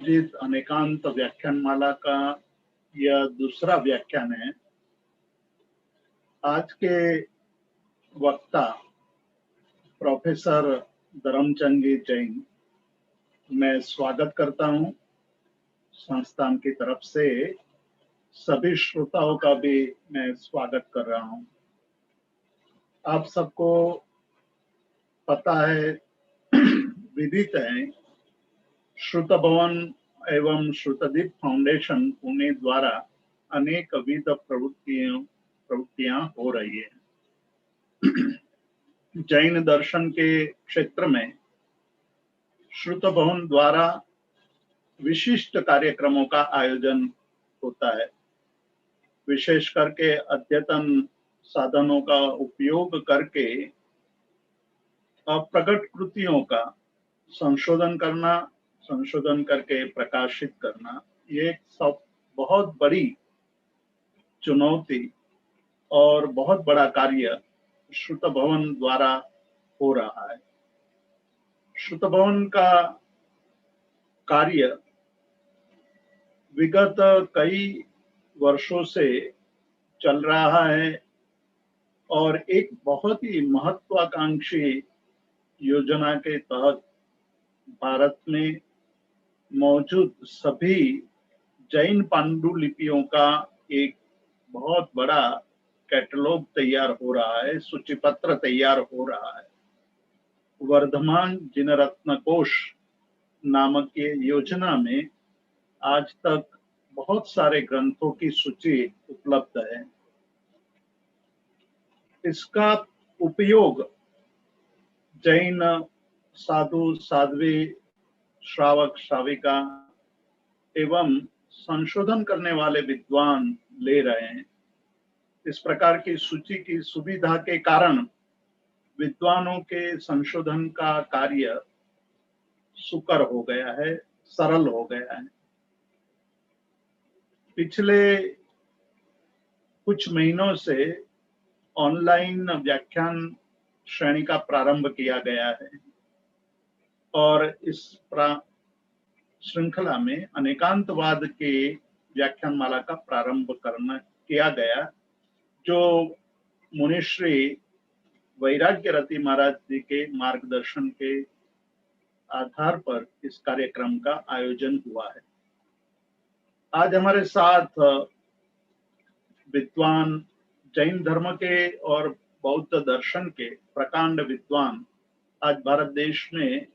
आयोजित अनेकांत व्याख्यानमाला का यह दूसरा व्याख्यान है। आज के वक्ता प्रोफेसर धर्मचंद जी जैन, मैं स्वागत करता हूं। संस्थान की तरफ से सभी श्रोताओं का भी मैं स्वागत कर रहा हूं। आप सबको पता है, विदित है, श्रुत भवन एवं श्रुतदीप फाउंडेशन पुणे द्वारा अनेक विविध प्रवृत्तियां हो रही है। जैन दर्शन के क्षेत्र में श्रुत भवन द्वारा विशिष्ट कार्यक्रमों का आयोजन होता है। विशेष करके अद्यतन साधनों का उपयोग करके प्रकट कृतियों का संशोधन करके प्रकाशित करना, ये सब बहुत बड़ी चुनौती और बहुत बड़ा कार्य श्रुत भवन द्वारा हो रहा है। श्रुत भवन का कार्य विगत कई वर्षों से चल रहा है और एक बहुत ही महत्वाकांक्षी योजना के तहत भारत में मौजूद सभी जैन पांडुलिपियों का एक बहुत बड़ा कैटलॉग तैयार हो रहा है, सूचीपत्र तैयार हो रहा है। वर्धमान जिनरत्न कोश नामक ये योजना में आज तक बहुत सारे ग्रंथों की सूची उपलब्ध है। इसका उपयोग जैन साधु साध्वी, श्रावक श्राविका एवं संशोधन करने वाले विद्वान ले रहे हैं। इस प्रकार की सूची की सुविधा के कारण विद्वानों के संशोधन का कार्य सुकर हो गया है, सरल हो गया है। पिछले कुछ महीनों से ऑनलाइन व्याख्यान श्रेणी का प्रारंभ किया गया है और इस श्रृंखला में अनेकांतवाद के व्याख्यानमाला का प्रारंभ किया गया, जो मुनिश्री वैराग्य रति महाराज जी के मार्गदर्शन के आधार पर इस कार्यक्रम का आयोजन हुआ है। आज हमारे साथ विद्वान, जैन धर्म के और बौद्ध दर्शन के प्रकांड विद्वान, आज भारत देश में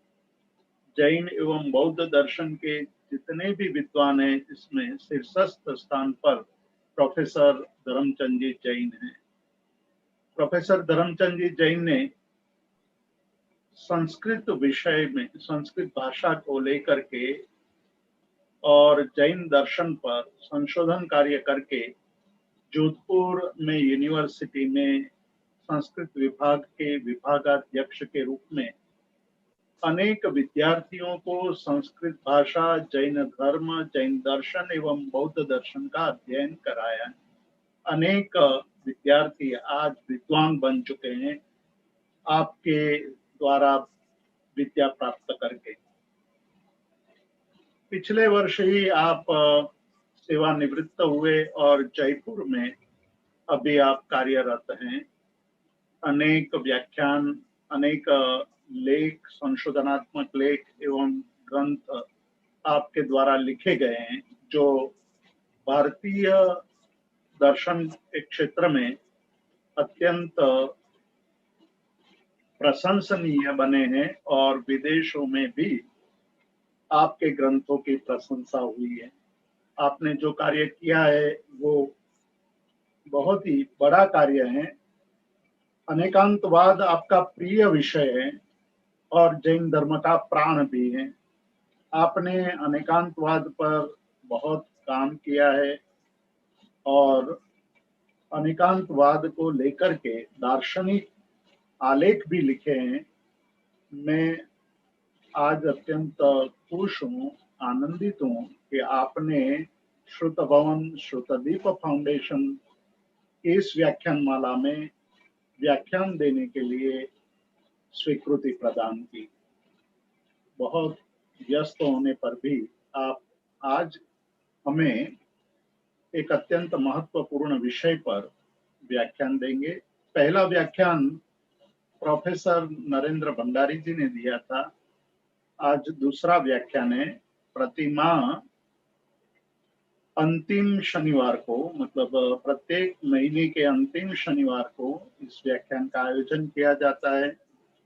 जैन एवं बौद्ध दर्शन के जितने भी विद्वान हैं, इसमें शीर्षस्थ स्थान पर प्रोफेसर धर्मचंद जी जैन हैं। प्रोफेसर धर्मचंद जी जैन ने संस्कृत विषय में, संस्कृत भाषा को लेकर के और जैन दर्शन पर संशोधन कार्य करके जोधपुर में यूनिवर्सिटी में संस्कृत विभाग के विभागाध्यक्ष के रूप में अनेक विद्यार्थियों को संस्कृत भाषा, जैन धर्म, जैन दर्शन एवं बौद्ध दर्शन का अध्ययन कराया है। अनेक विद्यार्थी आज विद्वान बन चुके हैं आपके द्वारा विद्या प्राप्त करके। पिछले वर्ष ही आप सेवानिवृत्त हुए और जयपुर में अभी आप कार्यरत हैं। अनेक व्याख्यान, अनेक लेख, संशोधनात्मक लेख एवं ग्रंथ आपके द्वारा लिखे गए हैं, जो भारतीय दर्शन के क्षेत्र में अत्यंत प्रशंसनीय बने हैं और विदेशों में भी आपके ग्रंथों की प्रशंसा हुई है। आपने जो कार्य किया है वो बहुत ही बड़ा कार्य है। अनेकांतवाद आपका प्रिय विषय है और जैन धर्म का प्राण भी है। आपने अनेकांतवाद पर बहुत काम किया है और अनेकांतवाद को लेकर के दार्शनिक आलेख भी लिखे हैं। मैं आज अत्यंत खुश हूँ, आनंदित हूँ कि आपने श्रुत भवन श्रुतदीप फाउंडेशन इस व्याख्यानमाला में व्याख्यान देने के लिए स्वीकृति प्रदान की। बहुत व्यस्त होने पर भी आप आज हमें एक अत्यंत महत्वपूर्ण विषय पर व्याख्यान देंगे। पहला व्याख्यान प्रोफेसर नरेंद्र भंडारी जी ने दिया था। आज दूसरा व्याख्यान है। प्रतिमाह अंतिम शनिवार को, मतलब प्रत्येक महीने के अंतिम शनिवार को इस व्याख्यान का आयोजन किया जाता है।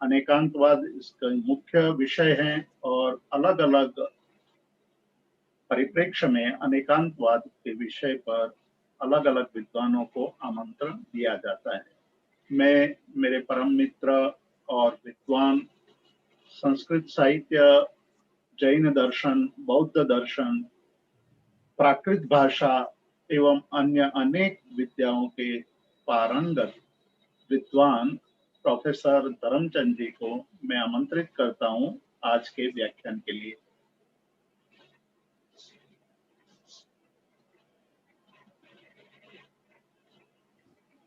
अनेकांतवाद इसका मुख्य विषय है और अलग अलग परिप्रेक्ष्य में अनेकांतवाद के विषय पर अलग अलग विद्वानों को आमंत्रण दिया जाता है। मैं, मेरे परम मित्र और विद्वान, संस्कृत साहित्य, जैन दर्शन, बौद्ध दर्शन, प्राकृत भाषा एवं अन्य अनेक विद्याओं के पारंगत विद्वान प्रोफेसर धर्मचंद जी को मैं आमंत्रित करता हूं आज के व्याख्यान के लिए।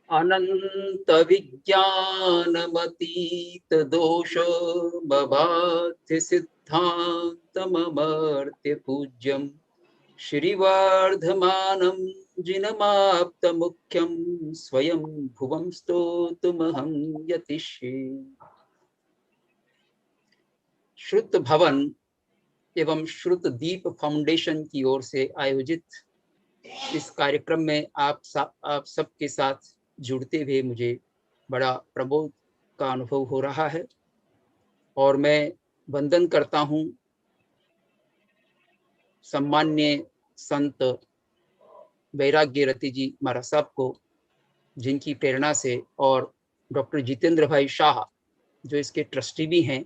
अनंत विज्ञानमतीत दोष बबाध्य सिद्धान्तममर्त्य पूज्यं श्रीवर्धमानं जिनमाप्त मुख्यं स्वयं भुवं स्तोतुमहं यतिष्ये। श्रुत भवन एवं श्रुत दीप फाउंडेशन की ओर से आयोजित इस कार्यक्रम में आप सबके साथ जुड़ते हुए मुझे बड़ा प्रमोद का अनुभव हो रहा है और मैं वंदन करता हूं सम्मान्य संत वैराग्य रति जी महाराज साहब को, जिनकी प्रेरणा से और डॉक्टर जितेंद्र भाई शाह जो इसके ट्रस्टी भी हैं,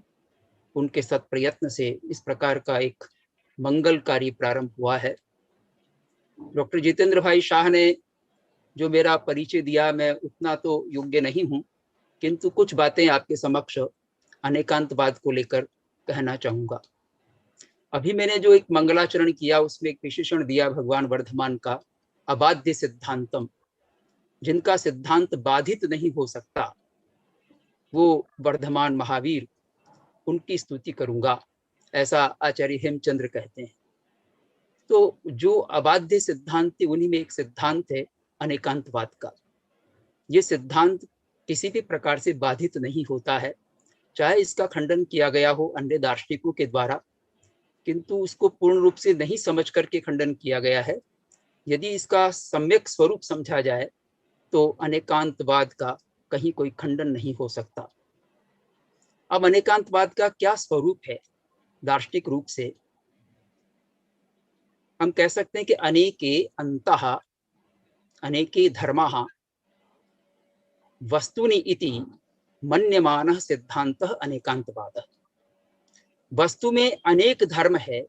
उनके सत प्रयत्न से इस प्रकार का एक मंगलकारी प्रारंभ हुआ है। डॉक्टर जितेंद्र भाई शाह ने जो मेरा परिचय दिया, मैं उतना तो योग्य नहीं हूं, किंतु कुछ बातें आपके समक्ष अनेकांतवाद को लेकर कहना चाहूंगा। अभी मैंने जो एक मंगलाचरण किया उसमें एक विशेषण दिया भगवान वर्धमान का, अबाध्य सिद्धांतम, जिनका सिद्धांत बाधित नहीं हो सकता, वो वर्धमान महावीर, उनकी स्तुति करूंगा, ऐसा आचार्य हेमचंद्र कहते हैं। तो जो अबाध्य सिद्धांत, उन्हीं में एक सिद्धांत है अनेकांतवाद का। ये सिद्धांत किसी भी प्रकार से बाधित नहीं होता है, चाहे इसका खंडन किया गया हो अन्य दार्शनिकों के द्वारा, किंतु उसको पूर्ण रूप से नहीं समझ करके खंडन किया गया है। यदि इसका सम्यक स्वरूप समझा जाए तो अनेकांतवाद का कहीं कोई खंडन नहीं हो सकता। अब अनेकांतवाद का क्या स्वरूप है दार्शनिक रूप से? हम कह सकते हैं कि अनेके अंतः अनेके धर्माः वस्तुनि इति मन्यमानः सिद्धांतः अनेकांतवादः। वस्तु में अनेक धर्म है,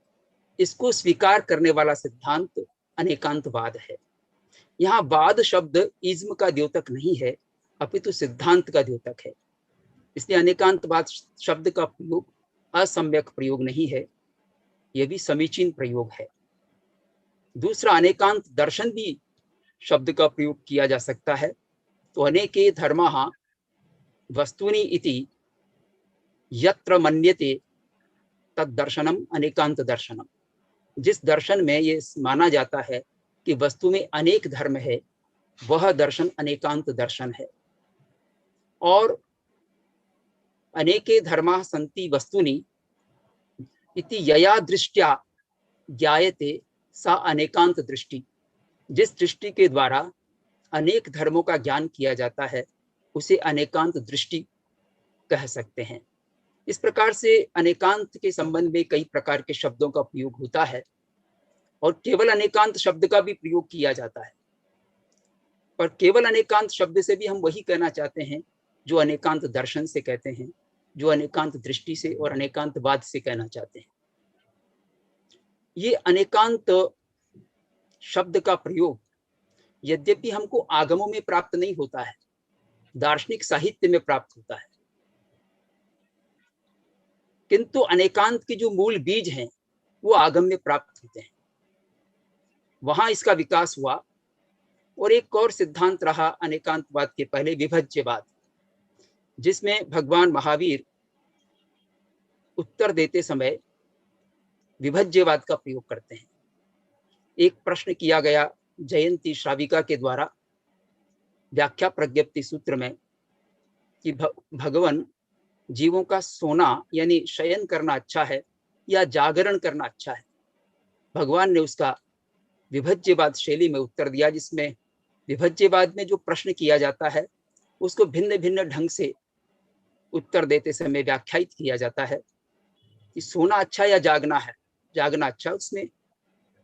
इसको स्वीकार करने वाला सिद्धांत अनेकांतवाद है। यहाँ वाद शब्द इज्म का द्योतक नहीं है, अपितु सिद्धांत का द्योतक है। इसलिए अनेकांतवाद शब्द का प्रयोग असम्यक प्रयोग नहीं है, यह भी समीचीन प्रयोग है। दूसरा, अनेकांत दर्शन भी शब्द का प्रयोग किया जा सकता है। तो अनेके धर्माः वस्तूनि इति यत्र मन्यते तद दर्शनम अनेकांत दर्शनम। जिस दर्शन में ये माना जाता है कि वस्तु में अनेक धर्म है, वह दर्शन अनेकांत दर्शन है। और अनेके धर्माः सन्ति वस्तुनि इति यया दृष्टया ज्ञायते सा अनेकांत दृष्टि। जिस दृष्टि के द्वारा अनेक धर्मों का ज्ञान किया जाता है, उसे अनेकांत दृष्टि कह सकते हैं। इस प्रकार से अनेकांत के संबंध में कई प्रकार के शब्दों का प्रयोग होता है और केवल अनेकांत शब्द का भी प्रयोग किया जाता है। पर केवल अनेकांत शब्द से भी हम वही कहना चाहते हैं जो अनेकांत दर्शन से कहते हैं, जो अनेकांत दृष्टि से और अनेकांतवाद से कहना चाहते हैं। ये अनेकांत शब्द का प्रयोग यद्यपि हमको आगमों में प्राप्त नहीं होता है, दार्शनिक साहित्य में प्राप्त होता है, किंतु अनेकांत के जो मूल बीज हैं वो आगम में प्राप्त होते हैं। वहां इसका विकास हुआ। और एक और सिद्धांत रहा अनेकांतवाद के पहले, विभज्यवाद, जिसमें भगवान महावीर उत्तर देते समय विभज्यवाद का प्रयोग करते हैं। एक प्रश्न किया गया जयंती श्राविका के द्वारा व्याख्या प्रज्ञप्ति सूत्र में कि भगवान जीवों का सोना यानी शयन करना अच्छा है या जागरण करना अच्छा है। भगवान ने उसका विभज्यवाद शैली में उत्तर दिया, जिसमें विभज्यवाद में जो प्रश्न किया जाता है उसको भिन्न भिन्न ढंग से उत्तर देते समय व्याख्यायित किया जाता है कि सोना अच्छा या जागना है। जागना अच्छा, उसमें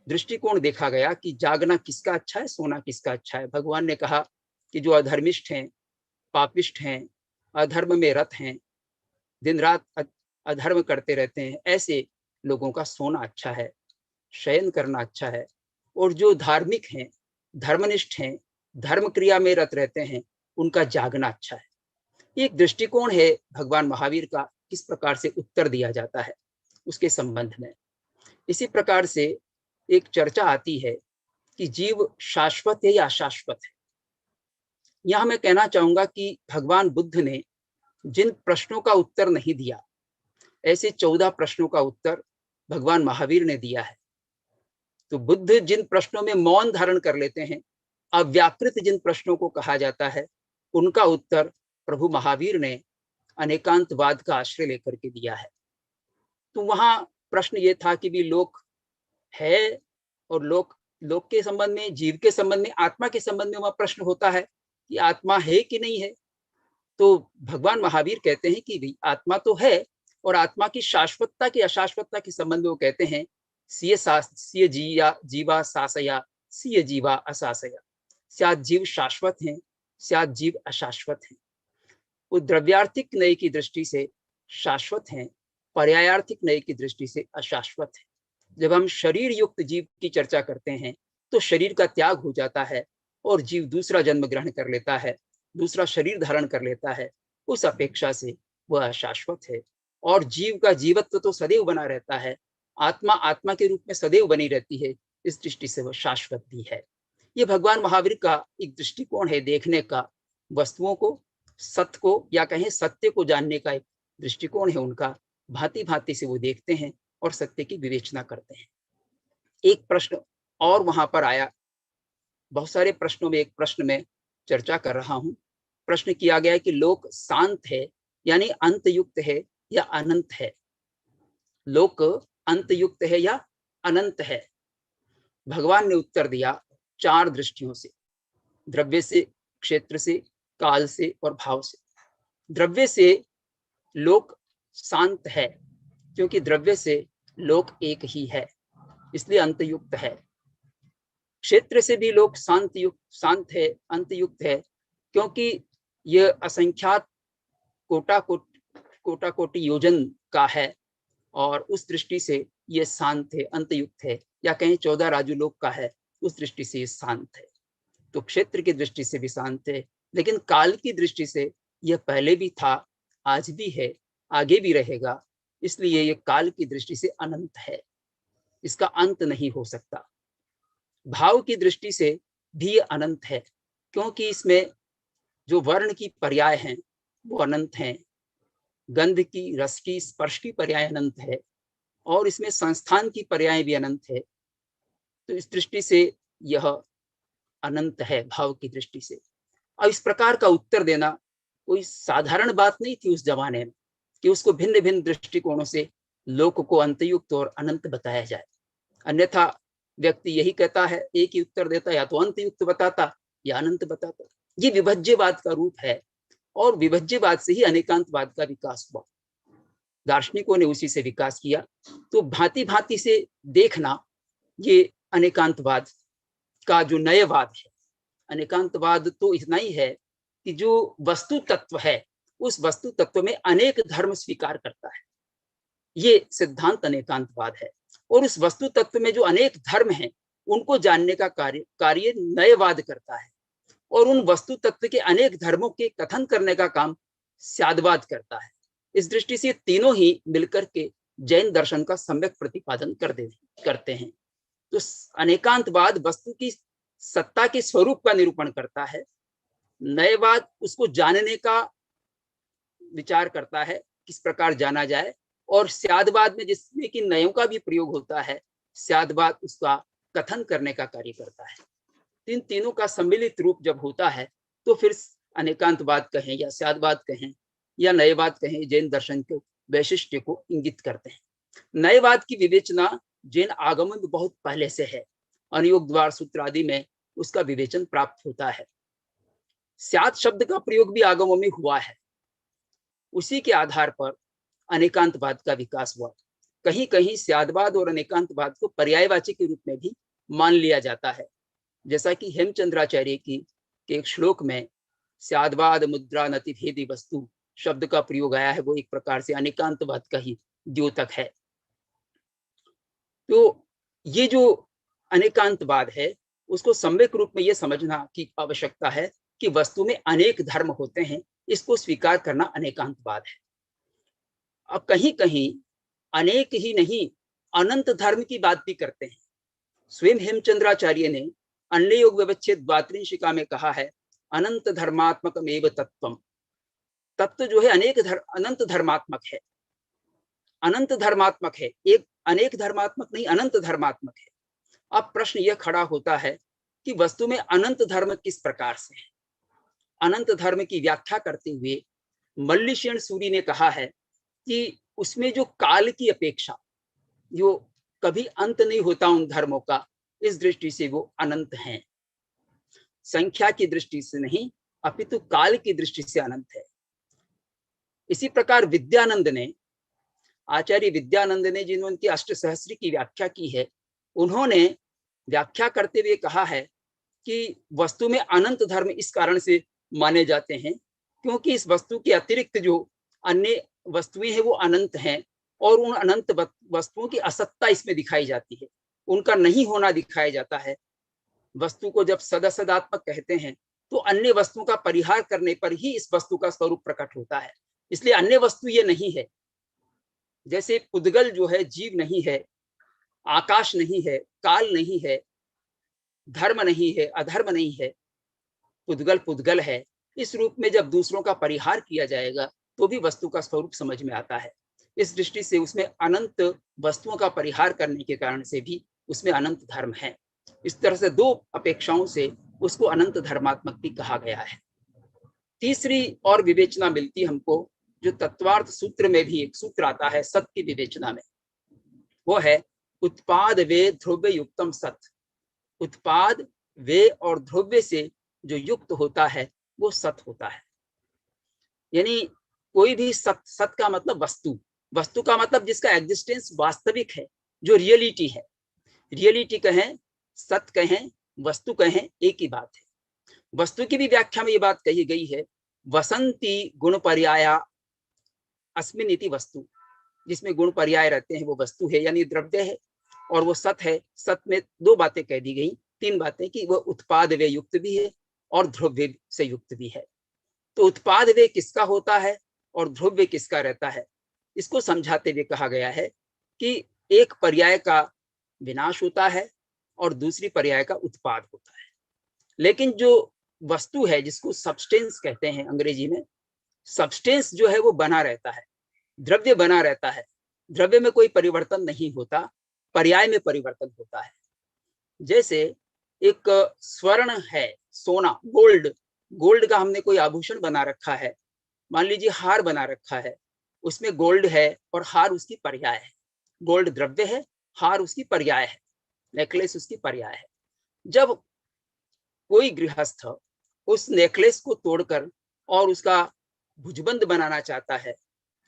दृष्टिकोण देखा गया कि जागना किसका अच्छा है, सोना किसका अच्छा है। भगवान ने कहा कि जो अधर्मिष्ठ हैं, पापिष्ठ हैं, अधर्म में रत हैं, दिन रात अधर्म करते रहते हैं, ऐसे लोगों का सोना अच्छा है, शयन करना अच्छा है। और जो धार्मिक हैं, धर्मनिष्ठ हैं, धर्म क्रिया में रत रहते हैं, उनका जागना अच्छा है। एक दृष्टिकोण है भगवान महावीर का, किस प्रकार से उत्तर दिया जाता है उसके संबंध में। इसी प्रकार से एक चर्चा आती है कि जीव शाश्वत है या अशाश्वत है। यहां मैं कहना चाहूंगा कि भगवान बुद्ध ने जिन प्रश्नों का उत्तर नहीं दिया, ऐसे 14 प्रश्नों का उत्तर भगवान महावीर ने दिया है। तो बुद्ध जिन प्रश्नों में मौन धारण कर लेते हैं, अव्याकृत जिन प्रश्नों को कहा जाता है, उनका उत्तर प्रभु महावीर ने अनेकांतवाद का आश्रय लेकर के दिया है। तो वहां प्रश्न ये था कि भी लोक है, और लोक के संबंध में, जीव के संबंध में, आत्मा के संबंध में वह प्रश्न होता है कि आत्मा है कि नहीं है। तो भगवान महावीर कहते हैं कि भाई आत्मा तो है, और आत्मा की शाश्वतता की अशाश्वतता के संबंध में वो कहते हैं सिय जीवा सासया सिय जीवा असासया। शायद जीव शाश्वत हैं, शायद जीव अशाश्वत हैं। वो द्रव्यार्थिक नय की दृष्टि से शाश्वत हैं, पर्यायार्थिक नय की दृष्टि से अशाश्वत है। जब हम शरीर युक्त जीव की चर्चा करते हैं तो शरीर का त्याग हो जाता है और जीव दूसरा जन्म ग्रहण कर लेता है, दूसरा शरीर धारण कर लेता है। उस अपेक्षा से वह अशाश्वत है, और जीव का जीवत्व तो सदैव बना रहता है, आत्मा आत्मा के रूप में सदैव बनी रहती है। इस दृष्टि से वह शाश्वत भी है। ये भगवान महावीर का एक दृष्टिकोण है देखने का, वस्तुओं को, सत्य को, या कहें सत्य को जानने का एक दृष्टिकोण है उनका। भांति भांति से वो देखते हैं और सत्य की विवेचना करते हैं। एक प्रश्न और वहां पर आया, बहुत सारे प्रश्नों में एक प्रश्न में चर्चा कर रहा हूं। प्रश्न किया गया है कि लोक शांत है यानी अंत युक्त है या अनंत है। लोक अंत युक्त है या अनंत है। भगवान ने उत्तर दिया 4 दृष्टियों से, द्रव्य से, क्षेत्र से, काल से और भाव से। द्रव्य से लोक शांत है, क्योंकि द्रव्य से लोक एक ही है, इसलिए अंतयुक्त है। क्षेत्र से भी लोक शांत है, अंतयुक्त है, क्योंकि यह असंख्यात कोटा कोटि योजन का है, और उस दृष्टि से यह शांत है, अंतयुक्त है। या कहीं 14 राजुलोक का है, उस दृष्टि से यह शांत है। तो क्षेत्र की दृष्टि से भी शांत है, लेकिन काल की दृष्टि से यह पहले भी था, आज भी है, आगे भी रहेगा, इसलिए यह काल की दृष्टि से अनंत है, इसका अंत नहीं हो सकता। भाव की दृष्टि से भी यह अनंत है, क्योंकि इसमें जो वर्ण की पर्याय हैं वो अनंत हैं, गंध की, रस की, स्पर्श की पर्याय अनंत है, और इसमें संस्थान की पर्याय भी अनंत है। तो इस दृष्टि से यह अनंत है भाव की दृष्टि से। अब इस प्रकार का उत्तर देना कोई साधारण बात नहीं थी उस जमाने में, कि उसको भिन्न भिन्न दृष्टिकोणों से लोक को अंतयुक्त और अनंत बताया जाए। अन्यथा व्यक्ति यही कहता है, एक ही उत्तर देता, या तो अंतयुक्त बताता या अनंत बताता। ये विभज्यवाद का रूप है, और विभज्यवाद से ही अनेकांतवाद का विकास हुआ। दार्शनिकों ने उसी से विकास किया। तो भांति भांति से देखना, ये अनेकांतवाद का जो नयवाद है। अनेकांतवाद तो इतना ही है कि जो वस्तु तत्व है, उस वस्तु तत्व में अनेक धर्म स्वीकार करता है, ये सिद्धांत अनेकांतवाद है। और उस वस्तु तत्व में जो अनेक धर्म हैं, उनको जानने का कार्य नयवाद करता है, और उन वस्तु तत्व के अनेक धर्मों के कथन करने का काम स्यादवाद करता है। इस दृष्टि से तीनों ही मिलकर के जैन दर्शन का सम्यक प्रतिपादन करते हैं। तो अनेकांतवाद वस्तु की सत्ता के स्वरूप का निरूपण करता है, नयवाद उसको जानने का विचार करता है, किस प्रकार जाना जाए, और स्यादवाद में जिसमें कि नयों का भी प्रयोग होता है, स्यादवाद उसका कथन करने का कार्य करता है। इन तीनों का सम्मिलित रूप जब होता है तो फिर अनेकांतवाद कहें या स्यादवाद कहें या नयवाद कहें, जैन दर्शन के वैशिष्ट्य को इंगित करते हैं। नयवाद की विवेचना जैन आगमों में बहुत पहले से है, अनुयोग द्वार सूत्र आदि में उसका विवेचन प्राप्त होता है। स्याद शब्द का प्रयोग भी आगमों में हुआ है, उसी के आधार पर अनेकांतवाद का विकास हुआ। कहीं कहीं स्यादवाद और अनेकांतवाद को पर्यायवाची के रूप में भी मान लिया जाता है, जैसा कि हेमचंद्राचार्य की के एक श्लोक में स्यादवाद मुद्रा नति भेदी वस्तु शब्द का प्रयोग आया है, वो एक प्रकार से अनेकांतवाद का ही द्योतक है। तो ये जो अनेकांतवाद है उसको सम्यक रूप में ये समझना की आवश्यकता है कि वस्तु में अनेक धर्म होते हैं, इसको स्वीकार करना अनेकांतवाद है। अब कहीं कहीं अनेक ही नहीं, अनंत धर्म की बात भी करते हैं। स्वयं हेमचंद्राचार्य ने अन्य योग व्यवच्छेद द्वात्रिंशिका में कहा है, अनंत धर्मात्मकम एव तत्वम। तत्व जो है अनंत धर्मात्मक है, अनंत धर्मात्मक है, एक अनेक धर्मात्मक नहीं, अनंत धर्मात्मक है। अब प्रश्न यह खड़ा होता है कि वस्तु में अनंत धर्म किस प्रकार से है। अनंत धर्म की व्याख्या करते हुए मल्लिशेन सूरी ने कहा है कि उसमें जो काल की अपेक्षा, जो कभी अंत नहीं होता उन धर्मों का, इस दृष्टि से वो अनंत हैं। संख्या की दृष्टि से नहीं, अपितु काल की दृष्टि से अनंत है। इसी प्रकार विद्यानंद ने, आचार्य विद्यानंद ने जिन्होंने अष्टसहस्री की व्याख्या की है, उन्होंने व्याख्या करते हुए कहा है कि वस्तु में अनंत धर्म इस कारण से माने जाते हैं क्योंकि इस वस्तु के अतिरिक्त जो अन्य वस्तुएं हैं वो अनंत हैं, और उन अनंत वस्तुओं की असत्ता इसमें दिखाई जाती है, उनका नहीं होना दिखाया जाता है। वस्तु को जब सदासदात्मक कहते हैं तो अन्य वस्तुओं का परिहार करने पर ही इस वस्तु का स्वरूप प्रकट होता है, इसलिए अन्य वस्तु ये नहीं है। जैसे पुद्गल जो है जीव नहीं है, आकाश नहीं है, काल नहीं है, धर्म नहीं है, अधर्म नहीं है, पुद्गल पुद्गल है। इस रूप में जब दूसरों का परिहार किया जाएगा तो भी वस्तु का स्वरूप समझ में आता है। इस दृष्टि से उसमें अनंत वस्तुओं का परिहार करने के कारण से भी उसमें अनंत धर्म है। इस तरह से दो अपेक्षाओं से उसको अनंत धर्मात्मक भी कहा गया है। तीसरी और विवेचना मिलती हमको, जो तत्वार्थ सूत्र में भी एक सूत्र आता है सत की विवेचना में, वो है उत्पाद वे ध्रुव्य युक्तम सत। उत्पाद वे और ध्रुव्य से जो युक्त होता है वो सत होता है। यानी कोई भी सत, सत का मतलब वस्तु, वस्तु का मतलब जिसका एग्जिस्टेंस वास्तविक है, जो रियलिटी है। रियलिटी कहें, सत कहें, वस्तु कहें, एक ही बात है। वस्तु की भी व्याख्या में ये बात कही गई है, वसंती गुण पर्याया अस्मिन इति वस्तु। जिसमें गुण पर्याय रहते हैं वो वस्तु है, यानी द्रव्य है, और वो सत है। सत में दो बातें कह दी गई, तीन बातें, कि वह उत्पाद वे युक्त भी है और ध्रुव्य से युक्त भी है। तो उत्पाद वे किसका होता है और ध्रुव्य किसका रहता है, इसको समझाते हुए कहा गया है कि एक पर्याय का विनाश होता है और दूसरी पर्याय का उत्पाद होता है। लेकिन जो वस्तु है, जिसको सब्सटेंस कहते हैं अंग्रेजी में, सब्सटेंस जो है वो बना रहता है, द्रव्य बना रहता है। द्रव्य में कोई परिवर्तन नहीं होता, पर्याय में परिवर्तन होता है। जैसे एक स्वर्ण है, सोना, गोल्ड, गोल्ड का हमने कोई आभूषण बना रखा है, मान लीजिए हार बना रखा है, उसमें गोल्ड है और हार उसकी पर्याय है। गोल्ड द्रव्य है, हार उसकी पर्याय है, नेकलेस उसकी पर्याय है। जब कोई गृहस्थ उस नेकलेस को तोड़कर और उसका भुजबंद बनाना चाहता है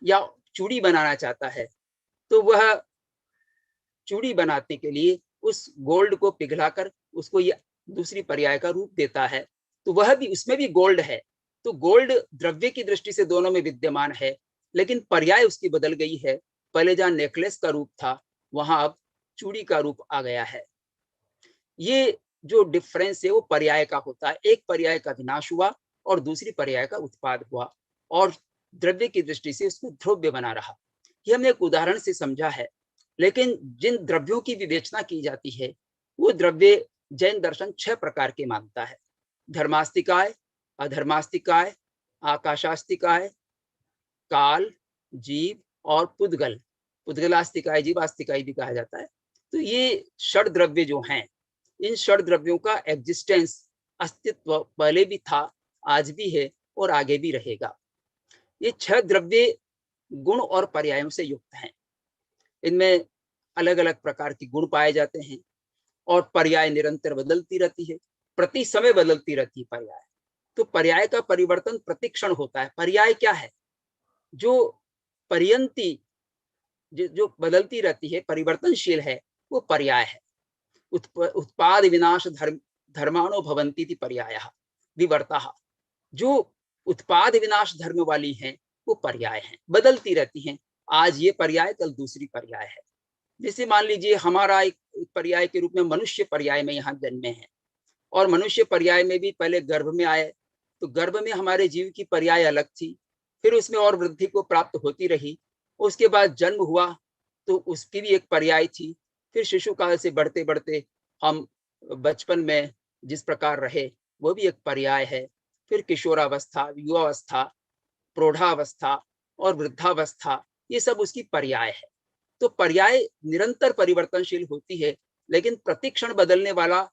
या चूड़ी बनाना चाहता है, तो वह चूड़ी बनाने के लिए उस गोल्ड को पिघलाकर उसको ये दूसरी पर्याय का रूप देता है, तो वह भी, उसमें भी गोल्ड है। तो गोल्ड द्रव्य की दृष्टि से दोनों में विद्यमान है, लेकिन पर्याय उसकी बदल गई है। पहले जहां नेकलेस का रूप था वहां अब चूड़ी का रूप आ गया है। ये जो डिफरेंस है वो पर्याय का होता है। एक पर्याय का विनाश हुआ और दूसरी पर्याय का उत्पाद हुआ, और द्रव्य की दृष्टि से उसको ध्रुव्य बना रहा। ये हमने एक उदाहरण से समझा है। लेकिन जिन द्रव्यों की विवेचना की जाती है वो द्रव्य जैन दर्शन 6 प्रकार के मानता है: धर्मास्तिकाय, अधर्मास्तिकाय, आकाशास्तिकाय, काल, जीव और पुद्गल। उद्गलास्तिकाय, जीवास्तिकाय भी कहा जाता है। तो ये षड द्रव्य जो हैं, इन षड द्रव्यों का एग्जिस्टेंस, अस्तित्व पहले भी था, आज भी है और आगे भी रहेगा। ये 6 द्रव्य गुण और पर्यायों से युक्त हैं। इनमें अलग अलग प्रकार के गुण पाए जाते हैं और पर्याय निरंतर बदलती रहती है, प्रति समय बदलती रहती है पर्याय। तो पर्याय का परिवर्तन प्रतिक्षण होता है। पर्याय क्या है? जो पर्यंती, जो बदलती रहती है, परिवर्तनशील है, वो पर्याय है। उत्पाद विनाश धर्माणो भवन्ति इति पर्यायः विवर्ताः। जो उत्पाद विनाश धर्म वाली हैं वो पर्याय हैं, बदलती रहती हैं। आज ये पर्याय, कल दूसरी पर्याय है। जैसे मान लीजिए हमारा एक पर्याय के रूप में मनुष्य पर्याय में यहाँ जन्मे हैं, और मनुष्य पर्याय में भी पहले गर्भ में आए, तो गर्भ में हमारे जीव की पर्याय अलग थी, फिर उसमें और वृद्धि को प्राप्त होती रही, उसके बाद जन्म हुआ तो उसकी भी एक पर्याय थी, फिर शिशु काल से बढ़ते बढ़ते हम बचपन में जिस प्रकार रहे वो भी एक पर्याय है, फिर किशोरावस्था, युवावस्था, प्रौढ़ावस्था और वृद्धावस्था, ये सब उसकी पर्याय है। तो पर्याय निरंतर परिवर्तनशील होती है, लेकिन प्रतिक्षण बदलने वाला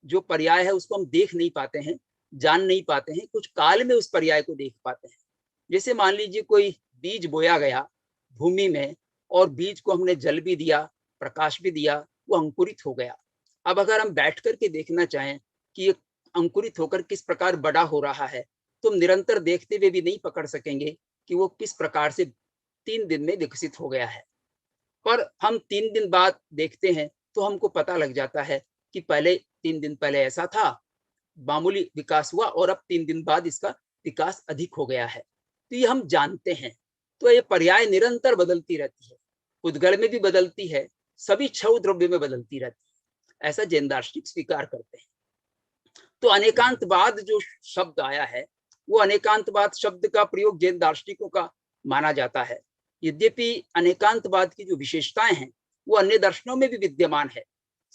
जो पर्याय है उसको हम देख नहीं पाते हैं, जान नहीं पाते हैं, कुछ काल में उस पर्याय को देख पाते हैं। जैसे मान लीजिए कोई बीज बोया गया भूमि में, और बीज को हमने जल भी दिया, प्रकाश भी दिया, वो अंकुरित हो गया। अब अगर हम बैठ करके देखना चाहें कि ये अंकुरित होकर किस प्रकार बड़ा हो रहा है, तो हम निरंतर देखते हुए भी नहीं पकड़ सकेंगे कि वो किस प्रकार से 3 दिन में विकसित हो गया है। पर हम 3 दिन बाद देखते हैं तो हमको पता लग जाता है कि पहले 3 दिन पहले ऐसा था, मामूली विकास हुआ, और अब 3 दिन बाद इसका विकास अधिक हो गया है। तो ये हम जानते हैं। तो ये पर्याय निरंतर बदलती रहती है, उद्गल में भी बदलती है, सभी 6 द्रव्य में बदलती रहती है, ऐसा जैन दार्शनिक स्वीकार करते हैं। तो अनेकांतवाद जो शब्द आया है, वो अनेकांतवाद शब्द का प्रयोग जैन दार्शनिकों का माना जाता है। यद्यपि अनेकांतवाद की जो विशेषताएं हैं वो अन्य दर्शनों में भी विद्यमान है,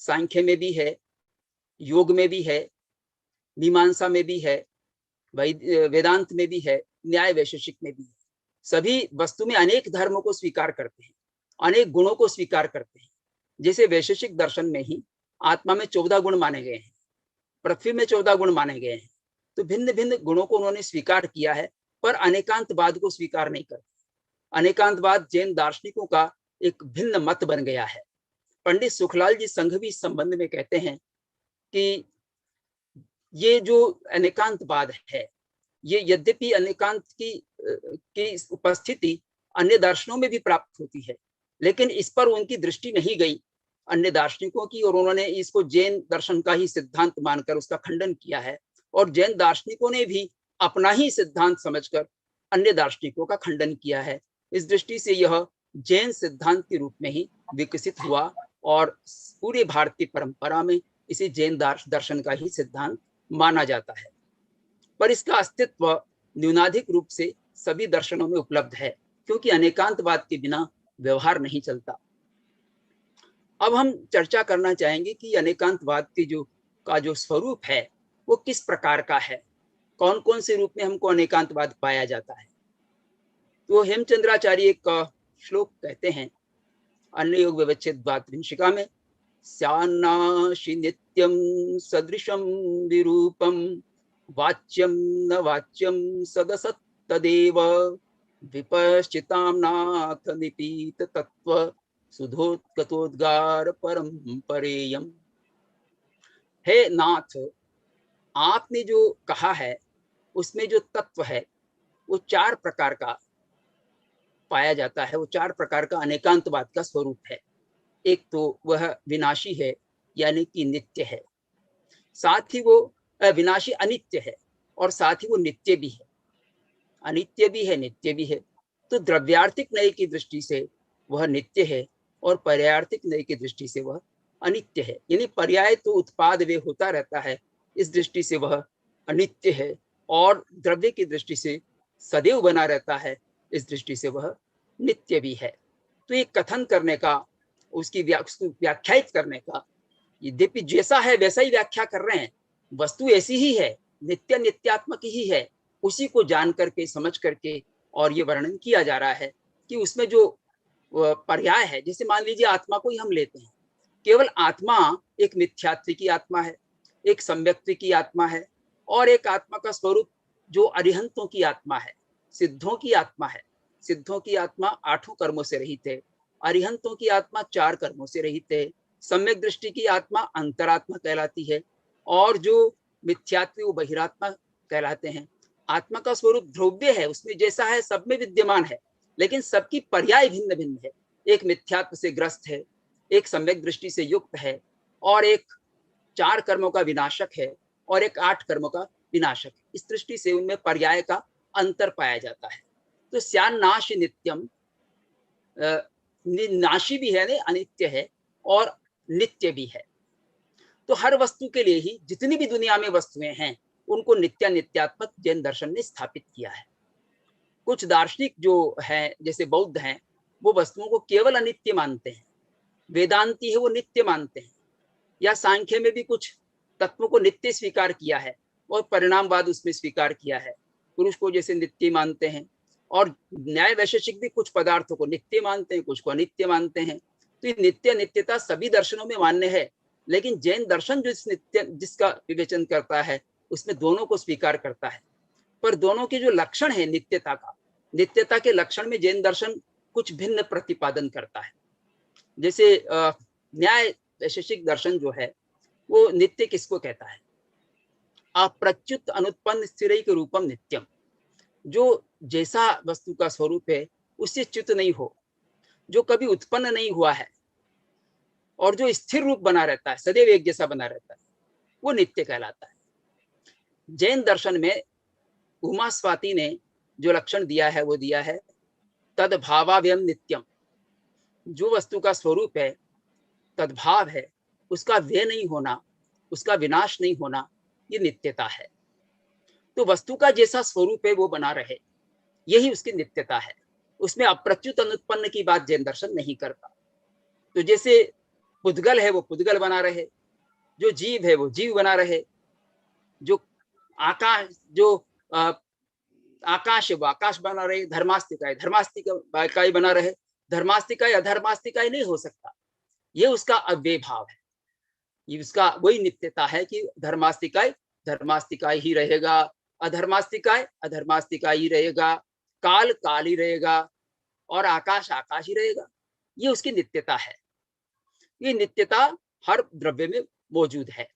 सांख्य में भी है, योग में भी है, मीमांसा में भी है, वेदांत में भी है, न्याय वैशेषिक में भी है। सभी वस्तु में अनेक धर्मों को स्वीकार करते हैं, अनेक गुणों को स्वीकार करते हैं। जैसे वैशेषिक दर्शन में ही आत्मा में 14 गुण माने गए हैं, पृथ्वी में 14 गुण माने गए हैं। तो भिन्न भिन्न गुणों को उन्होंने स्वीकार किया है, पर अनेकांतवाद को स्वीकार नहीं करते। अनेकांतवाद जैन दार्शनिकों का एक भिन्न मत बन गया है। पंडित सुखलाल जी संघ भी इस संबंध में कहते हैं कि ये जो अनेकांतवाद है, ये यद्यपि अनेकांत की उपस्थिति अन्य दर्शनों में भी प्राप्त होती है, लेकिन इस पर उनकी दृष्टि नहीं गई अन्य दार्शनिकों की, और उन्होंने इसको जैन दर्शन का ही सिद्धांत मानकर उसका खंडन किया है। और जैन दार्शनिकों ने भी अपना ही सिद्धांत समझकर अन्य दार्शनिकों का खंडन किया है। इस दृष्टि से यह जैन सिद्धांत के रूप में ही विकसित हुआ, और पूरे भारतीय परंपरा में इसे जैन दर्शन का ही सिद्धांत माना जाता है। पर इसका अस्तित्व न्यूनाधिक रूप से सभी दर्शनों में उपलब्ध है, क्योंकि अनेकांतवाद के बिना व्यवहार नहीं चलता। अब हम चर्चा करना चाहेंगे कि अनेकांतवाद की जो स्वरूप है वो किस प्रकार का है, कौन कौन से रूप में हमको अनेकांतवाद पाया जाता है। तो हेमचंद्राचार्य एक श्लोक कहते हैं अन्य योग व्यवच्छेद द्वात्रिंशिका में, स्यान्नाशि नित्यं सदृशं विरूपं वाच्यं न वाच्यं सदसत्तदेव विपश्चितां नाथ निपीत तत्व सुधोत्कतोद्गार परम परेयम। हे नाथ, आपने जो कहा है उसमें जो तत्व है वो 4 प्रकार का पाया जाता है, वो 4 प्रकार का अनेकांतवाद का स्वरूप है। एक तो वह विनाशी है, यानी कि नित्य है, साथ ही वो विनाशी अनित्य है, और साथ ही वो नित्य भी है, अनित्य भी है, नित्य भी है। तो द्रव्यार्थिक नय की दृष्टि से वह नित्य है, और पर्यायार्थिक नय की दृष्टि से वह अनित्य है। यानी पर्याय तो उत्पाद वे होता रहता है, इस दृष्टि से वह अनित्य है, और द्रव्य की दृष्टि से सदैव बना रहता है, इस दृष्टि से वह नित्य भी है। तो ये कथन करने का, उसकी व्याख्यायित करने का, यद्यपि जैसा है वैसा ही व्याख्या कर रहे हैं, वस्तु ऐसी ही है, नित्य नित्यात्मक ही है, उसी को जान करके समझ करके और ये वर्णन किया जा रहा है कि उसमें जो पर्याय है। जैसे मान लीजिए आत्मा को ही हम लेते हैं, केवल आत्मा एक मिथ्यात्व की आत्मा है, एक सम्यक्त्व की आत्मा है, और एक आत्मा का स्वरूप जो अरिहंतों की आत्मा है, सिद्धों की आत्मा है। सिद्धों की आत्मा 8 कर्मों से रहित है, अरिहंतों की आत्मा 4 कर्मों से रहित है, सम्यक दृष्टि की आत्मा अंतरात्मा कहलाती है, और जो मिथ्यात्व वो बहिरात्मा कहलाते हैं। आत्मा का स्वरूप ध्रुव्य है, उसमें जैसा है सब में विद्यमान है, लेकिन सबकी पर्याय भिन्न भिन्न है। एक मिथ्यात्व से ग्रस्त है, एक सम्यक दृष्टि से युक्त है, और एक 4 कर्मों का विनाशक है, और एक 8 कर्मों का विनाशक है। इस दृष्टि से उनमें पर्याय का अंतर पाया जाता है। तो स्यान्नाश नित्यम, नाशी भी है, अनित्य है, और नित्य भी है। तो हर वस्तु के लिए ही जितनी भी दुनिया में वस्तुएं हैं, उनको नित्य नित्यात्मक जैन दर्शन ने स्थापित किया है। कुछ दार्शनिक जो है, जैसे बौद्ध हैं, वो वस्तुओं को केवल अनित्य मानते हैं। वेदांती है वो नित्य मानते हैं, या सांख्य में भी कुछ तत्वों को नित्य स्वीकार किया है और परिणामवाद उसमें स्वीकार किया है। पुरुष को जैसे नित्य मानते हैं, और न्याय वैशेषिक भी कुछ पदार्थों को नित्य मानते हैं, कुछ को अनित्य मानते हैं। तो ये नित्य नित्यता सभी दर्शनों में मान्य है, लेकिन जैन दर्शन जो इस नित्य जिसका विवेचन करता है, उसमें दोनों को स्वीकार करता है। पर दोनों के जो लक्षण है नित्यता का, नित्यता के लक्षण में जैन दर्शन कुछ भिन्न प्रतिपादन करता है। जैसे न्याय वैशेषिक दर्शन जो है, वो नित्य किसको कहता है? अप्रच्युत अनुत्पन्न स्थिरैक रूपम नित्यम। जो जैसा वस्तु का स्वरूप है उससे च्युत नहीं हो, जो कभी उत्पन्न नहीं हुआ है, और जो स्थिर रूप बना रहता है, सदैव एक जैसा बना रहता है, वो नित्य कहलाता है। जैन दर्शन में उमा स्वाति ने जो लक्षण दिया है, वो दिया है तद्भावाव्यम नित्यम। जो वस्तु का स्वरूप है, तद्भाव है, उसका व्यय नहीं होना, उसका विनाश नहीं होना, ये नित्यता है। तो वस्तु का जैसा स्वरूप है वो बना रहे, यही उसकी नित्यता है। उसमें अप्रच्युत अनुत्पन्न की बात जैन दर्शन नहीं करता। तो जैसे पुद्गल है वो पुद्गल बना रहे, जो जीव है वो जीव बना रहे, जो आकाश जो आकाश है वो आकाश बना रहे, धर्मास्तिकाय धर्मास्तिकाय बना रहे। धर्मास्तिकाय अधर्मास्तिकाय नहीं हो सकता, ये उसका अव्यय भाव है। ये उसका वही नित्यता है कि धर्मास्तिकाय धर्मास्तिकाय ही रहेगा, अधर्मास्तिकाय अधर्मास्तिकाय ही रहेगा, काल काल ही रहेगा, और आकाश आकाश ही रहेगा। ये उसकी नित्यता है। ये नित्यता हर द्रव्य में मौजूद है,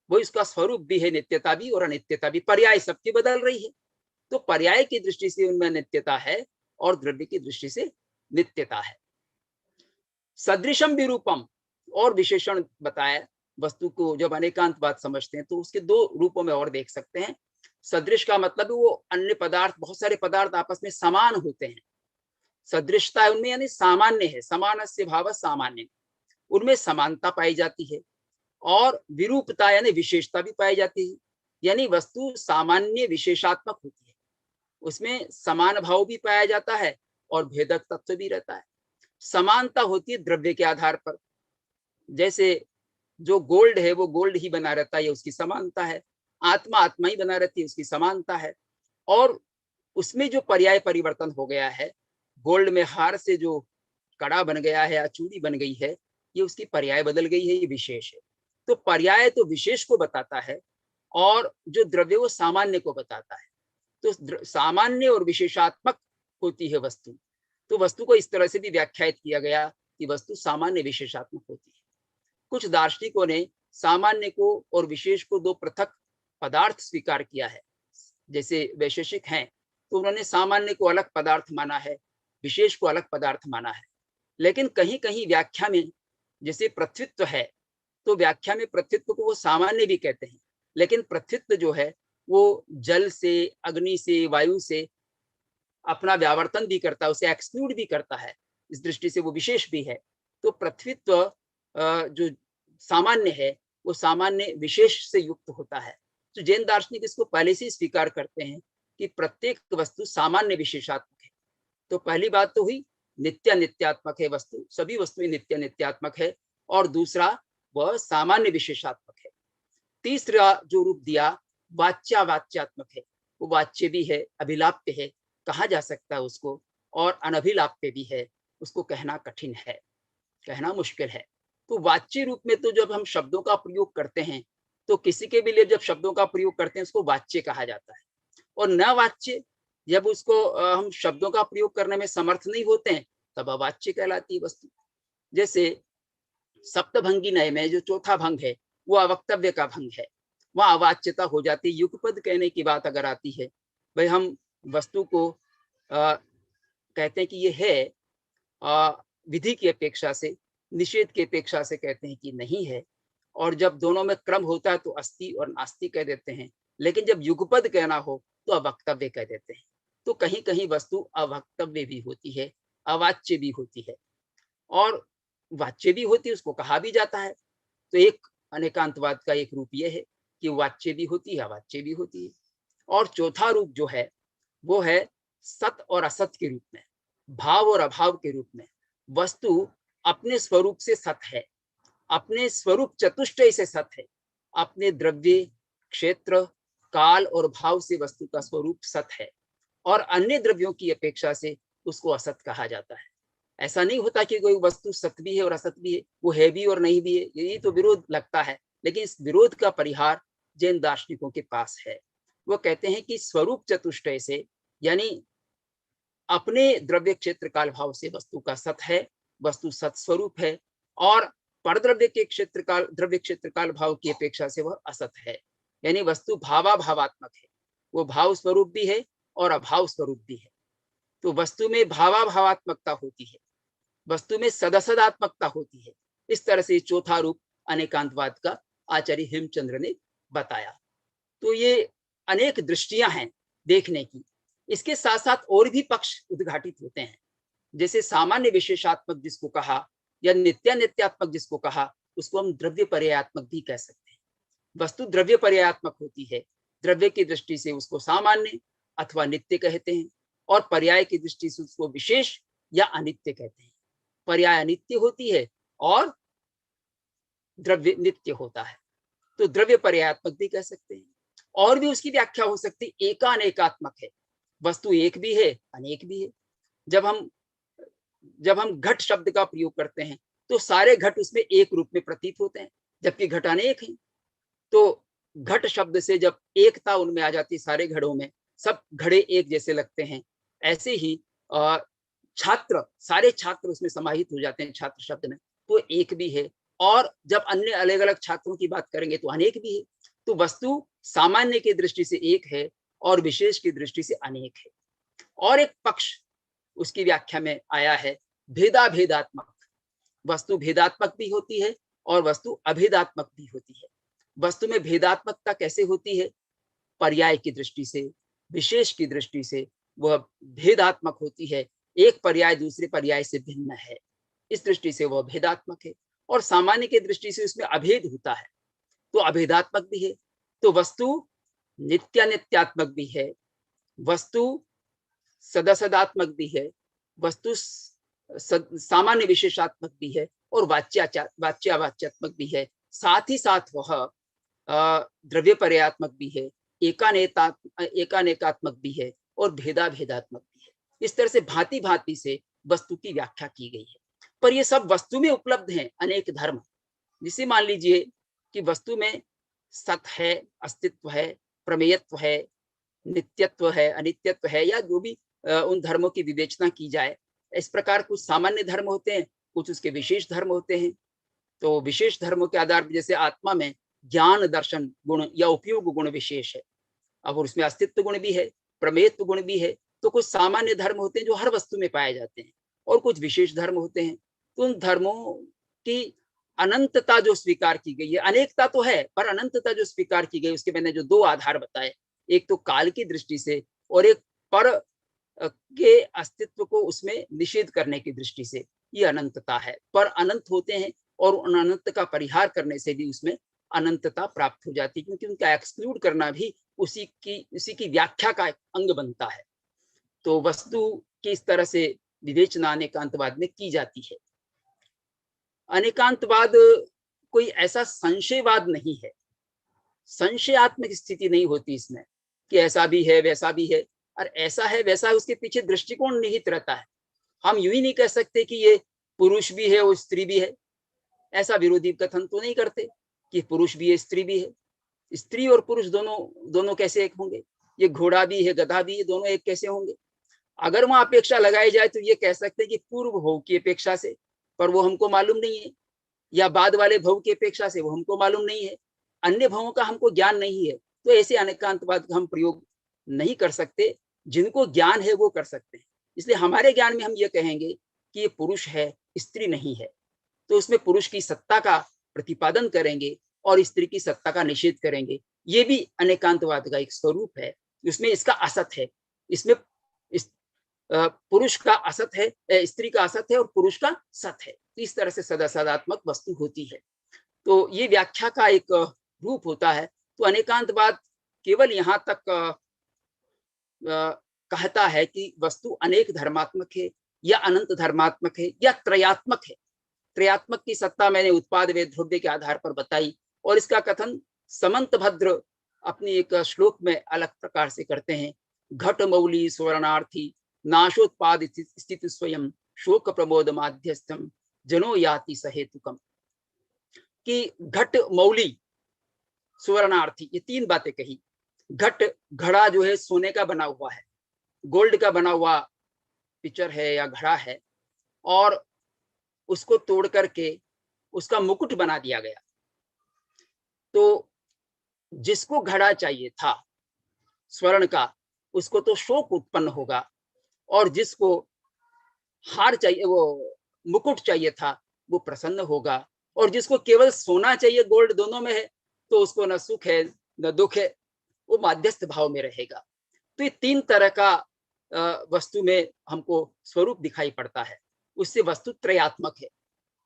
वो इसका स्वरूप भी है, नित्यता भी और अनित्यता भी। पर्याय सबकी बदल रही है, तो पर्याय की दृष्टि से उनमें नित्यता है, और द्रव्य की दृष्टि से नित्यता है। सदृशम विरूपम, और विशेषण बताया। वस्तु को जब अनेकांतवाद समझते हैं तो उसके 2 रूपों में और देख सकते हैं। सदृश का मतलब वो अन्य पदार्थ, बहुत सारे पदार्थ आपस में समान होते हैं, सदृशता है उनमें, यानी सामान्य है, समानस्य भाव सामान्य, उनमें समानता पाई जाती है। और विरूपता यानी विशेषता भी पाई जाती है, यानी वस्तु सामान्य विशेषात्मक होती है, उसमें समान भाव भी पाया जाता है और भेदक तत्व भी रहता है। समानता होती है द्रव्य के आधार पर, जैसे जो गोल्ड है वो गोल्ड ही बना रहता है, उसकी समानता है। आत्मा आत्मा ही बना रहती है, उसकी समानता है। और उसमें जो पर्याय परिवर्तन हो गया है, गोल्ड में हार से जो कड़ा बन गया है या चूड़ी बन गई है, ये उसकी पर्याय बदल गई है, ये विशेष है। तो पर्याय तो विशेष को बताता है, और जो द्रव्य वो सामान्य को बताता है। तो सामान्य और विशेषात्मक होती है वस्तु। तो वस्तु को इस तरह से भी व्याख्यायित किया गया कि वस्तु सामान्य विशेषात्मक होती है। कुछ दार्शनिकों ने सामान्य को और विशेष को 2 पृथक पदार्थ स्वीकार किया है। जैसे वैशेषिक हैं तो उन्होंने सामान्य को अलग पदार्थ माना है, विशेष को अलग पदार्थ माना है। लेकिन कहीं कहीं व्याख्या में, जैसे पृथ्वीत्व है, तो व्याख्या में पृथ्वीत्व को वो सामान्य भी कहते हैं, लेकिन पृथ्वीत्व जो है वो जल से, अग्नि से, वायु से अपना व्यावर्तन भी करता है, उसे एक्सक्लूड भी करता है, इस दृष्टि से वो विशेष भी है। तो पृथ्वीत्व जो सामान्य है वो सामान्य विशेष से युक्त होता है। तो जैन दार्शनिक इसको पहले से स्वीकार करते हैं कि प्रत्येक वस्तु सामान्य विशेषात्मक है। तो पहली बात तो हुई नित्य नित्यात्मक है वस्तु, सभी वस्तुएं नित्य नित्यात्मक है। और दूसरा वह सामान्य विशेषात्मक है। तीसरा जो रूप दिया वाच्यात्मक है, वो वाच्य भी है, अभिलाप्य है, कहा जा सकता है उसको, और अनभिलाप्य भी है। उसको कहना कठिन है, कहना मुश्किल है। तो वाच्य रूप में तो जब हम शब्दों का प्रयोग करते हैं, तो किसी के भी लिए जब शब्दों का प्रयोग करते हैं उसको वाच्य कहा जाता है। और न वाच्य, जब उसको हम शब्दों का प्रयोग करने में समर्थ नहीं होते हैं, तब अवाच्य कहलाती है वस्तु। जैसे सप्तभंगी नय में जो चौथा भंग है वो अवक्तव्य का भंग है, वह अवाच्यता हो जाती है। युगपद कहने की बात अगर आती है, भाई हम वस्तु को कहते हैं कि ये है, विधि की अपेक्षा से, निषेध की अपेक्षा से कहते हैं कि नहीं है। और जब दोनों में क्रम होता है तो अस्ति और नास्ति कह देते हैं। लेकिन जब युगपद कहना हो तो अवक्तव्य कह देते हैं। तो कहीं कहीं वस्तु अवक्तव्य भी होती है, अवाच्य भी होती है, और वाच्य भी होती है, उसको कहा भी जाता है। तो एक अनेकांतवाद का एक रूप यह है कि वाच्य भी होती है, अवाच्य भी होती है। और चौथा रूप जो है वो है सत और असत के रूप में, भाव और अभाव के रूप में। वस्तु अपने स्वरूप से सत है, अपने स्वरूप चतुष्टय से सत है, अपने द्रव्य, क्षेत्र, काल और भाव से वस्तु का स्वरूप सत है, और अन्य द्रव्यों की अपेक्षा से उसको असत कहा जाता है। ऐसा नहीं होता कि कोई वस्तु सत भी है और असत भी है, वो है भी और नहीं भी है, यही तो विरोध लगता है। लेकिन इस विरोध का परिहार जैन दार्शनिकों के पास है। वो कहते हैं कि स्वरूप चतुष्टय से, यानी अपने द्रव्य क्षेत्र काल भाव से वस्तु का सत है, वस्तु सत स्वरूप है, और परद्रव्य के क्षेत्र काल, द्रव्य क्षेत्र काल भाव की अपेक्षा से वह असत है। यानी वस्तु भावाभावात्मक है, वो भाव स्वरूप भी है और अभाव स्वरूप भी है। तो वस्तु में भावाभावात्मकता होती है, वस्तु में सदसदात्मकता होती है। इस तरह से चौथा रूप अनेकांतवाद का आचार्य हेमचंद्र ने बताया। तो ये अनेक दृष्टियां हैं देखने की। इसके साथ साथ और भी पक्ष उद्घाटित होते हैं, जैसे सामान्य विशेषात्मक जिसको कहा, या नित्यानित्यात्मक जिसको कहा, उसको हम द्रव्य पर्यायात्मक भी कह सकते हैं। वस्तु द्रव्य पर्यायात्मक होती है, द्रव्य की दृष्टि से उसको सामान्य अथवा नित्य कहते हैं, और पर्याय की दृष्टि से उसको विशेष या अनित्य कहते हैं। पर्याय नित्य होती है और द्रव्य नित्य होता है, तो द्रव्य पर्यायात्मक भी कह सकते हैं। और भी उसकी व्याख्या हो सकती है, एकानेकात्मक है, वस्तु एक भी है, अनेक भी है। जब हम घट शब्द का प्रयोग करते हैं तो सारे घट उसमें एक रूप में प्रतीत होते हैं, जबकि घट अनेक हैं। तो घट शब्द से जब एकता उनमें आ जाती है, सारे घड़ों में सब घड़े एक जैसे लगते हैं। ऐसे ही छात्र, सारे छात्र उसमें समाहित हो जाते हैं छात्र शब्द में, तो एक भी है। और जब अन्य अलग अलग छात्रों की बात करेंगे तो अनेक भी है। तो वस्तु सामान्य की दृष्टि से एक है और विशेष की दृष्टि से अनेक है। और एक पक्ष उसकी व्याख्या में आया है भेदाभेदात्मक। वस्तु भेदात्मक भी होती है और वस्तु अभेदात्मक भी होती है। वस्तु में भेदात्मकता कैसे होती है? पर्याय की दृष्टि से, विशेष की दृष्टि से वह भेदात्मक होती है। एक पर्याय दूसरे पर्याय से भिन्न है, इस दृष्टि से वह भेदात्मक है। और सामान्य की दृष्टि से उसमें अभेद होता है, तो अभेदात्मक भी है। तो वस्तु नित्यानित्यात्मक भी है, वस्तु सदासदात्मक भी है, वस्तु सामान्य विशेषात्मक भी है, और वाच्यावाच्यात्मक भी है। साथ ही साथ वह द्रव्य पर्यात्मक भी है, एकानेकात्मक भी है, और भेदाभेदात्मक भी है। इस तरह से भांति भांति से वस्तु की व्याख्या की गई है। पर ये सब वस्तु में उपलब्ध हैं अनेक धर्म। जिसे मान लीजिए कि वस्तु में सत है, अस्तित्व है, प्रमेयत्व है, नित्यत्व है, अनित्यत्व है, या जो भी उन धर्मों की विवेचना की जाए। इस प्रकार कुछ सामान्य धर्म होते हैं, कुछ उसके विशेष धर्म होते हैं। तो विशेष धर्मों के आधार पर जैसे आत्मा में ज्ञान दर्शन गुण या उपयोग गुण विशेष है, अब उसमें अस्तित्व गुण भी है, प्रमेयत्व गुण भी है। तो कुछ सामान्य धर्म होते हैं जो हर वस्तु में पाए जाते हैं, और कुछ विशेष धर्म होते हैं। तो उन धर्मों की अनंतता जो स्वीकार की गई है, अनेकता तो है पर अनंतता जो स्वीकार की गई, उसके मैंने जो दो आधार बताए, एक तो काल की दृष्टि से और एक पर के अस्तित्व को उसमें निषेध करने की दृष्टि से, ये अनंतता है। पर अनंत होते हैं और उन अनंत का परिहार करने से भी उसमें अनंतता प्राप्त हो जाती है, क्योंकि उनका एक्सक्लूड करना भी उसी की व्याख्या का अंग बनता है। तो वस्तु की इस तरह से विवेचना अनेकांतवाद में की जाती है। अनेकांतवाद कोई ऐसा संशयवाद नहीं है, संशयात्मक स्थिति नहीं होती इसमें कि ऐसा भी है वैसा भी है, और ऐसा है वैसा है उसके पीछे दृष्टिकोण निहित रहता है। हम यूं ही नहीं कह सकते कि ये पुरुष भी है और स्त्री भी है। ऐसा विरोधी कथन तो नहीं करते कि पुरुष भी है स्त्री भी है। स्त्री और पुरुष दोनों दोनों कैसे एक होंगे? ये घोड़ा भी है गधा भी है, दोनों एक कैसे होंगे? अगर वहां अपेक्षा लगाई जाए तो ये कह सकते हैं कि पूर्व भोग की अपेक्षा से, पर वो हमको मालूम नहीं है, या बाद वाले भव की अपेक्षा से, वो हमको मालूम नहीं है, अन्य भवों का हमको ज्ञान नहीं है। तो ऐसे अनेकांतवाद का हम प्रयोग नहीं कर सकते। जिनको ज्ञान है वो कर सकते हैं। इसलिए हमारे ज्ञान में हम ये कहेंगे कि ये पुरुष है, स्त्री नहीं है। तो उसमें पुरुष की सत्ता का प्रतिपादन करेंगे और स्त्री की सत्ता का निषेध करेंगे। ये भी अनेकांतवाद का एक स्वरूप है। उसमें इसका असत है। इसमें इस पुरुष का असत है, स्त्री का असत है और पुरुष का सत है। इस तरह से सदा सदात्मक वस्तु होती है। तो ये व्याख्या का एक रूप होता है। तो अनेकांतवाद केवल यहाँ तक कहता है कि वस्तु अनेक धर्मात्मक है या अनंत धर्मात्मक है या त्रयात्मक है। त्रयात्मक की सत्ता मैंने उत्पाद वे द्रव्य के आधार पर बताई, और इसका कथन समंत भद्र अपनी एक श्लोक में अलग प्रकार से करते हैं। घट मौली स्वर्णार्थी नाशोत्पाद स्थित स्वयं शोक प्रमोद माध्यस्थम जनो याति सहेतुकम। कि घट मौली स्वर्णार्थी, ये तीन बातें कही। घट, घड़ा जो है सोने का बना हुआ है, गोल्ड का बना हुआ पिक्चर है या घड़ा है, और उसको तोड़ करके उसका मुकुट बना दिया गया। तो जिसको घड़ा चाहिए था स्वर्ण का, उसको तो शोक उत्पन्न होगा, और जिसको हार चाहिए, वो मुकुट चाहिए था, वो प्रसन्न होगा, और जिसको केवल सोना चाहिए, गोल्ड दोनों में है, तो उसको न सुख है न दुख है, वो मध्यस्थ भाव में रहेगा। तो ये तीन तरह का वस्तु में हमको स्वरूप दिखाई पड़ता है। उससे वस्तु त्रयात्मक है।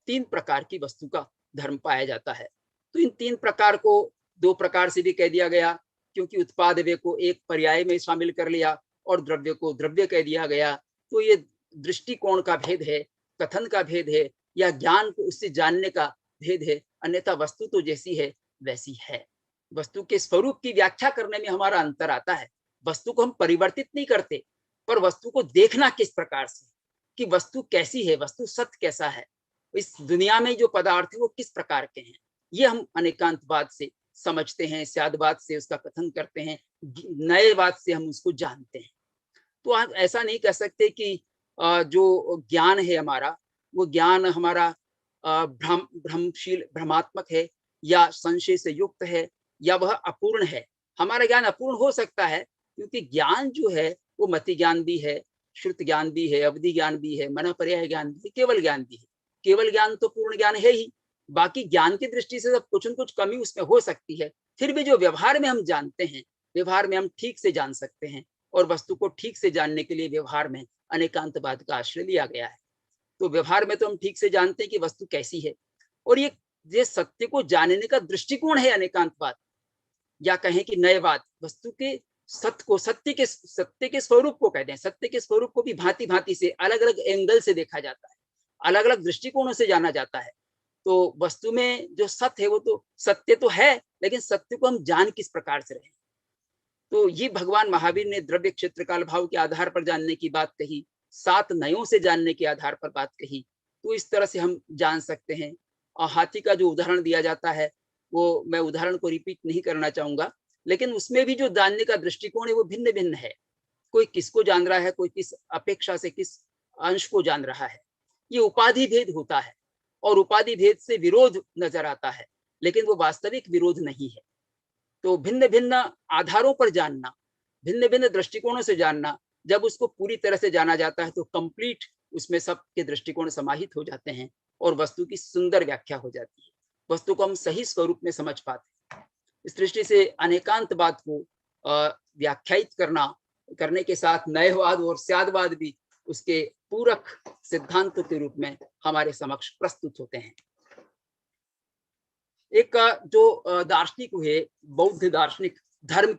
तीन प्रकार की वस्तु का धर्म पाया जाता है। तो इन तीन प्रकार को दो प्रकार से भी कह दिया गया, क्योंकि उत्पाद वे को एक पर्याय में शामिल कर लिया और द्रव्य को द्रव्य कह दिया गया। तो ये दृष्टिकोण का भेद है, कथन का भेद है, या ज्ञान को उससे जानने का भेद है। अन्यथा वस्तु तो जैसी है वैसी है। वस्तु के स्वरूप की व्याख्या करने में हमारा अंतर आता है। वस्तु को हम परिवर्तित नहीं करते, पर वस्तु को देखना किस प्रकार से, कि वस्तु कैसी है, वस्तु सत्य कैसा है, इस दुनिया में जो पदार्थ है वो किस प्रकार के हैं, ये हम अनेकांतवाद से समझते हैं, स्यादवाद से उसका कथन करते हैं, नएवाद से हम उसको जानते हैं। तो आप ऐसा नहीं कह सकते कि जो ज्ञान है हमारा, वो ज्ञान हमारा भ्रमशील भ्रमात्मक है या संशय से युक्त है या वह अपूर्ण है। हमारा ज्ञान अपूर्ण हो सकता है, क्योंकि ज्ञान जो है वो मति ज्ञान भी है, श्रुत ज्ञान भी है, अवधि ज्ञान भी है, मन पर्याय ज्ञान भी है, केवल ज्ञान भी है। केवल ज्ञान तो पूर्ण ज्ञान है ही। बाकी ज्ञान की दृष्टि से सब कुछ न कुछ कमी उसमें हो सकती है। फिर भी जो व्यवहार में हम जानते हैं, व्यवहार में हम ठीक से जान सकते हैं, और वस्तु को ठीक से जानने के लिए व्यवहार में अनेकांतवाद का आश्रय लिया गया है। तो व्यवहार में तो हम ठीक से जानते हैं कि वस्तु कैसी है, और ये सत्य को जानने का दृष्टिकोण है अनेकांतवाद, या कहें कि नयवाद। वस्तु के सत्य को, सत्य के स्वरूप को कहते हैं। सत्य के स्वरूप को भी भांति भांति से, अलग अलग एंगल से देखा जाता है, अलग अलग दृष्टिकोणों से जाना जाता है। तो वस्तु में जो सत्य है वो तो सत्य तो है, लेकिन सत्य को हम जान किस प्रकार से रहे। तो ये भगवान महावीर ने द्रव्य क्षेत्र काल भाव के आधार पर जानने की बात कही, 7 नयों से जानने के आधार पर बात कही। तो इस तरह से हम जान सकते हैं। और हाथी का जो उदाहरण दिया जाता है, वो मैं उदाहरण को रिपीट नहीं करना चाहूंगा, लेकिन उसमें भी जो जानने का दृष्टिकोण है वो भिन्न भिन्न है। कोई किसको जान रहा है, कोई किस अपेक्षा से किस अंश को जान रहा है। ये उपाधि भेद होता है, और उपाधि भेद से विरोध नजर आता है, लेकिन वो वास्तविक विरोध नहीं है। तो भिन्न भिन्न आधारों पर जानना, भिन्न भिन्न दृष्टिकोणों से जानना, जब उसको पूरी तरह से जाना जाता है तो कंप्लीट उसमें सबके दृष्टिकोण समाहित हो जाते हैं, और वस्तु की सुंदर व्याख्या हो जाती है। वस्तु को हम सही स्वरूप में समझ पाते हैं। इस दृष्टि से अनेकांतवाद को व्याख्यायित करने के साथ नयवाद और स्यादवाद भी उसके पूरक सिद्धांतों के रूप में हमारे समक्ष प्रस्तुत होते हैं। एक जो दार्शनिक हुए, बौद्ध दार्शनिक धर्म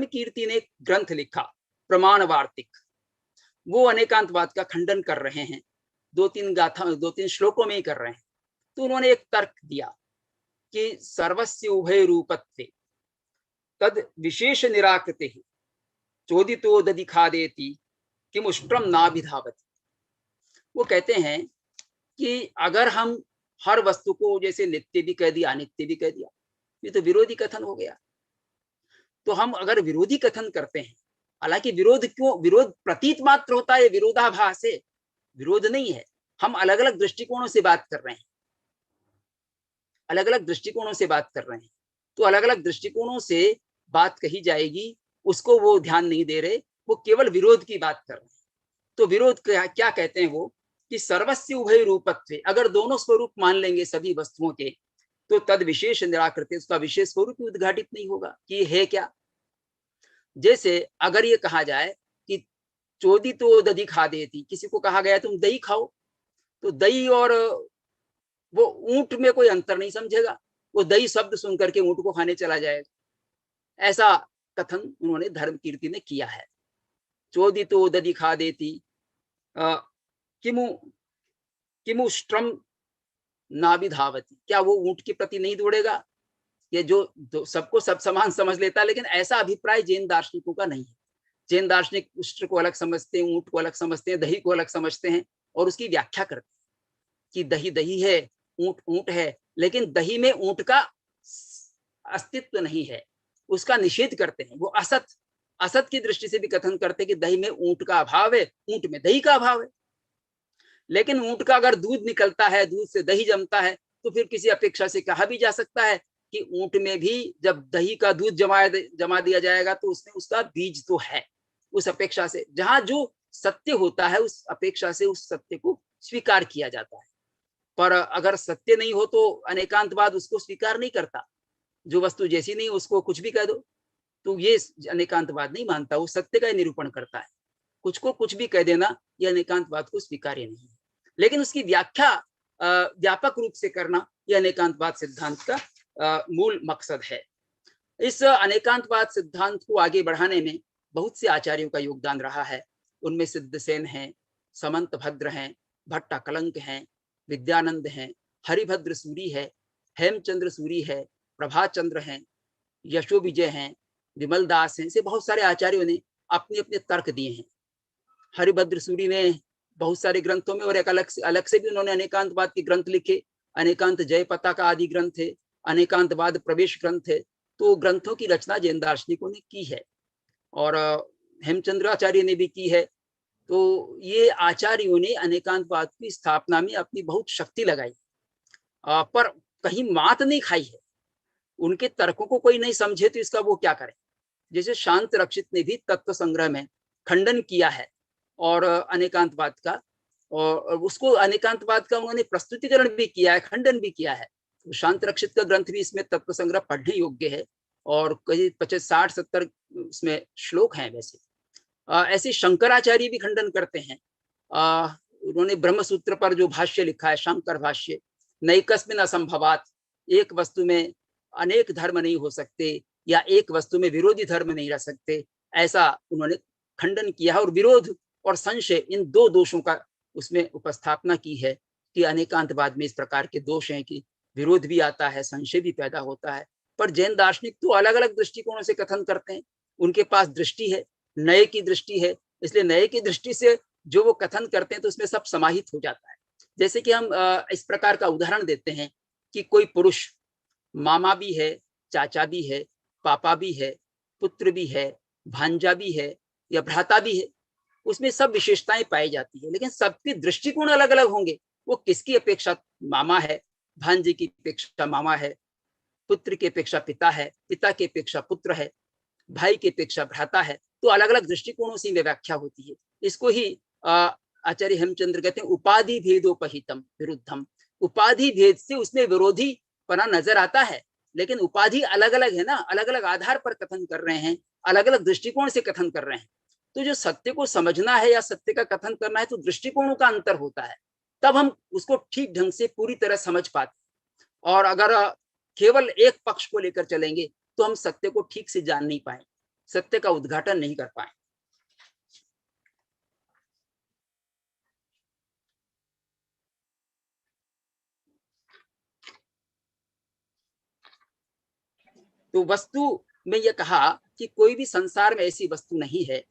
कीर्ति ने एक ग्रंथ लिखा, प्रमाण वार्तिक। वो अनेकांतवाद का खंडन कर रहे हैं, 2-3 श्लोकों में ही कर रहे हैं। तो उन्होंने एक तर्क दिया कि सर्वस्य उभय रूपत्वे तद विशेष निराकृते चोदितो दधिखादेति किमुष्ट्रम नाभिधावति। वो कहते हैं कि अगर हम हर वस्तु को जैसे नित्य भी कह दिया, अनित्य भी कह दिया, ये तो विरोधी कथन हो गया। तो हम अगर विरोधी कथन करते हैं, हालांकि विरोध क्यों, विरोध प्रतीत मात्र होता है, विरोधाभास है, विरोध नहीं है। हम अलग अलग दृष्टिकोणों से बात कर रहे हैं, अलग अलग दृष्टिकोणों से बात कर रहे हैं। तो अलग अलग दृष्टिकोणों से बात कही जाएगी, उसको वो ध्यान नहीं दे रहे, वो केवल विरोध की बात कर रहे हैं। तो विरोध क्या कहते हैं वो, कि सर्वस्य उभय रूपत्वे, अगर दोनों स्वरूप मान लेंगे सभी वस्तुओं के, तो तद विशेष निराकृत, उसका विशेष स्वरूप उद्घाटित नहीं होगा कि है क्या। जैसे अगर ये कहा जाए कि चोदी तो दधी खा देती, किसी को कहा गया तुम दही खाओ, तो दही और वो ऊंट में कोई अंतर नहीं समझेगा, वो दही शब्द सुन करके ऊंट को खाने चला जाएगा। ऐसा कथन उन्होंने धर्म कीर्ति में किया है। चोदी तो दधी खा देती, किमु किमु श्रम नाभिधावती, क्या वो ऊंट के प्रति नहीं दौड़ेगा। ये जो सबको सब समान समझ लेता है, लेकिन ऐसा अभिप्राय जैन दार्शनिकों का नहीं है। जैन दार्शनिक उष्ट्र को अलग समझते हैं, ऊंट को अलग समझते हैं, दही को अलग समझते हैं और उसकी व्याख्या करते हैं कि दही दही है, ऊंट ऊंट है, लेकिन दही में ऊंट का अस्तित्व नहीं है, उसका निषेध करते हैं। वो असत असत की दृष्टि से भी कथन करते हैं कि दही में ऊंट का अभाव है, ऊंट में दही का अभाव है। लेकिन ऊंट का अगर दूध निकलता है, दूध से दही जमता है, तो फिर किसी अपेक्षा से कहा भी जा सकता है कि ऊंट में भी जब दही का दूध जमा दिया जाएगा तो उसमें उसका बीज तो है। उस अपेक्षा से जहां जो सत्य होता है, उस अपेक्षा से उस सत्य को स्वीकार किया जाता है। पर अगर सत्य नहीं हो तो अनेकांतवाद उसको स्वीकार नहीं करता। जो वस्तु जैसी नहीं उसको कुछ भी कह दो, तो ये अनेकांतवाद नहीं मानता, वो सत्य का निरूपण करता है। कुछ को कुछ भी कह देना, यह अनेकांतवाद को स्वीकार्य नहीं है। लेकिन उसकी व्याख्या व्यापक रूप से करना, यह अनेकांतवाद सिद्धांत का मूल मकसद है। इस अनेकांतवाद सिद्धांत को आगे बढ़ाने में बहुत से आचार्यों का योगदान रहा है। उनमें सिद्धसेन हैं, समंत भद्र हैं, भट्टा कलंक हैं, विद्यानंद हैं, हरिभद्र सूरी है, हेमचंद्र सूरी है, प्रभाचंद्र हैं, यशो विजय हैं, विमल दास हैं। से बहुत सारे आचार्यों ने अपने अपने तर्क दिए हैं। हरिभद्र सूरी ने बहुत सारे ग्रंथों में और एक अलग से भी उन्होंने अनेकांतवाद के ग्रंथ लिखे। अनेकांत जय पता का आदि ग्रंथ है, अनेकांतवाद प्रवेश ग्रंथ है। तो ग्रंथों की रचना जैन दार्शनिकों ने की है और हेमचंद्राचार्य ने भी की है। तो ये आचार्यों ने अनेकांतवाद की स्थापना में अपनी बहुत शक्ति लगाई, पर कहीं मात नहीं खाई है। उनके तर्कों को कोई नहीं समझे तो इसका वो क्या करे। जैसे शांत रक्षित ने भी तत्व संग्रह में खंडन किया है और अनेकांतवाद का, और उसको अनेकांतवाद का उन्होंने प्रस्तुतिकरण भी किया है, खंडन भी किया है। तो शांत रक्षित का ग्रंथ भी इसमें तत्व संग्रह पढ़ने योग्य है और कई 50-60-70 इसमें श्लोक हैं। वैसे ऐसे शंकराचार्य भी खंडन करते हैं। उन्होंने ब्रह्मसूत्र पर जो भाष्य लिखा है, शंकर भाष्य, नैकस्मिन् असंभवात्, एक वस्तु में अनेक धर्म नहीं हो सकते या एक वस्तु में विरोधी धर्म नहीं रह सकते, ऐसा उन्होंने खंडन किया है। और विरोध और संशय, इन दो दोषों का उसमें उपस्थापना की है कि अनेकांतवाद में इस प्रकार के दोष हैं कि विरोध भी आता है, संशय भी पैदा होता है। पर जैन दार्शनिक तो अलग अलग दृष्टिकोणों से कथन करते हैं। उनके पास दृष्टि है, नए की दृष्टि है, इसलिए नए की दृष्टि से जो वो कथन करते हैं तो उसमें सब समाहित हो जाता है। जैसे कि हम इस प्रकार का उदाहरण देते हैं कि कोई पुरुष मामा भी है, चाचा भी है, पापा भी है, पुत्र भी है, भांजा भी है या भ्राता भी है, उसमें सब विशेषताएं पाई जाती है, लेकिन सबके दृष्टिकोण अलग अलग होंगे। वो किसकी अपेक्षा मामा है, भांजे की अपेक्षा मामा है, पुत्र की अपेक्षा पिता है, पिता की अपेक्षा पुत्र है, भाई की अपेक्षा भ्राता है। तो अलग अलग दृष्टिकोणों से व्याख्या होती है। इसको ही आचार्य हेमचंद्र कहते हैं उपाधि भेदोपहितम विरुद्धम। उपाधि भेद से उसमें विरोधी पना नजर आता है, लेकिन उपाधि अलग अलग है ना, अलग अलग आधार पर कथन कर रहे हैं, अलग अलग दृष्टिकोण से कथन कर रहे हैं। तो जो सत्य को समझना है या सत्य का कथन करना है, तो दृष्टिकोणों का अंतर होता है, तब हम उसको ठीक ढंग से पूरी तरह समझ पाते। और अगर केवल एक पक्ष को लेकर चलेंगे तो हम सत्य को ठीक से जान नहीं पाए, सत्य का उद्घाटन नहीं कर पाए। तो वस्तु में यह कहा कि कोई भी संसार में ऐसी वस्तु नहीं है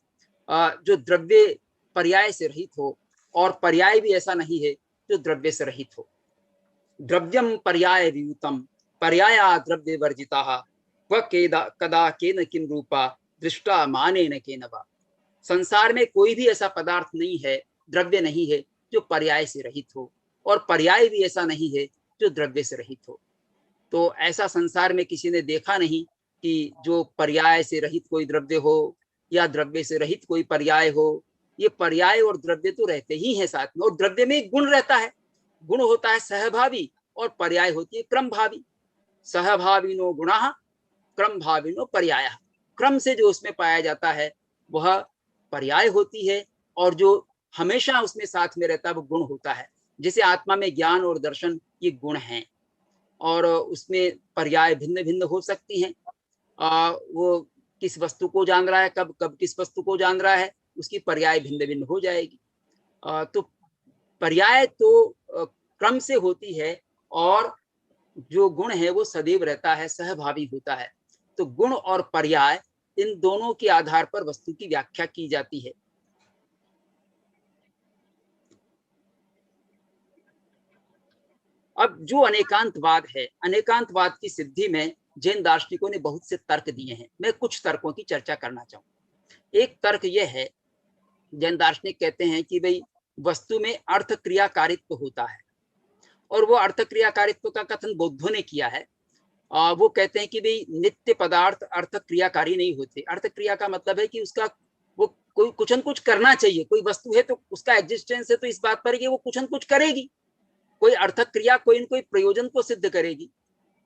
जो द्रव्य पर्याय से रहित हो, और पर्याय भी ऐसा नहीं है जो द्रव्य से रहित हो। द्रव्यम पर्याय वियुतम पर्याया द्रव्य वर्जिता व कदा केन किम रूपा दृष्टा माने न केन वा। संसार में कोई भी ऐसा पदार्थ नहीं है, द्रव्य नहीं है जो पर्याय से रहित हो, और पर्याय भी ऐसा नहीं है जो द्रव्य से रहित हो। तो ऐसा संसार में किसी ने देखा नहीं कि जो पर्याय से रहित कोई द्रव्य हो या द्रव्य से रहित कोई पर्याय हो। ये पर्याय और द्रव्य तो रहते ही हैं साथ में, और द्रव्य में एक गुण रहता है। गुण होता है सहभावी और पर्याय होती है क्रमभावी। सहभाविनो गुणः क्रमभाविनो पर्याय। क्रम से जो उसमें पाया जाता है वह पर्याय होती है, और जो हमेशा उसमें साथ में रहता है वो गुण होता है। जैसे आत्मा में ज्ञान और दर्शन ये गुण हैं, और उसमें पर्याय भिन्न भिन्न हो सकती हैं। वो किस वस्तु को जान रहा है, कब कब किस वस्तु को जान रहा है, उसकी पर्याय भिन्न भिन्न हो जाएगी। तो पर्याय तो क्रम से होती है, और जो गुण है वो सदैव रहता है, सहभावी होता है। तो गुण और पर्याय इन दोनों के आधार पर वस्तु की व्याख्या की जाती है। अब जो अनेकांतवाद है, अनेकांतवाद की सिद्धि में जैन दार्शनिकों ने बहुत से तर्क दिए हैं। मैं कुछ तर्कों की चर्चा करना चाहूँ। एक तर्क यह है, जैन दार्शनिक कहते हैं कि भाई वस्तु में अर्थ क्रियाकारित्व होता है, और वो अर्थ क्रियाकारित्व का कथन बौद्धों ने किया है। वो कहते हैं कि भाई नित्य पदार्थ अर्थ क्रियाकारी नहीं होते। अर्थ क्रिया का मतलब है कि उसका वो कोई कुछ न कुछ करना चाहिए। कोई वस्तु है तो उसका एग्जिस्टेंस है तो इस बात पर कि वो कुछ न कुछ करेगी। कोई अर्थक क्रिया कोई न कोई प्रयोजन को सिद्ध करेगी।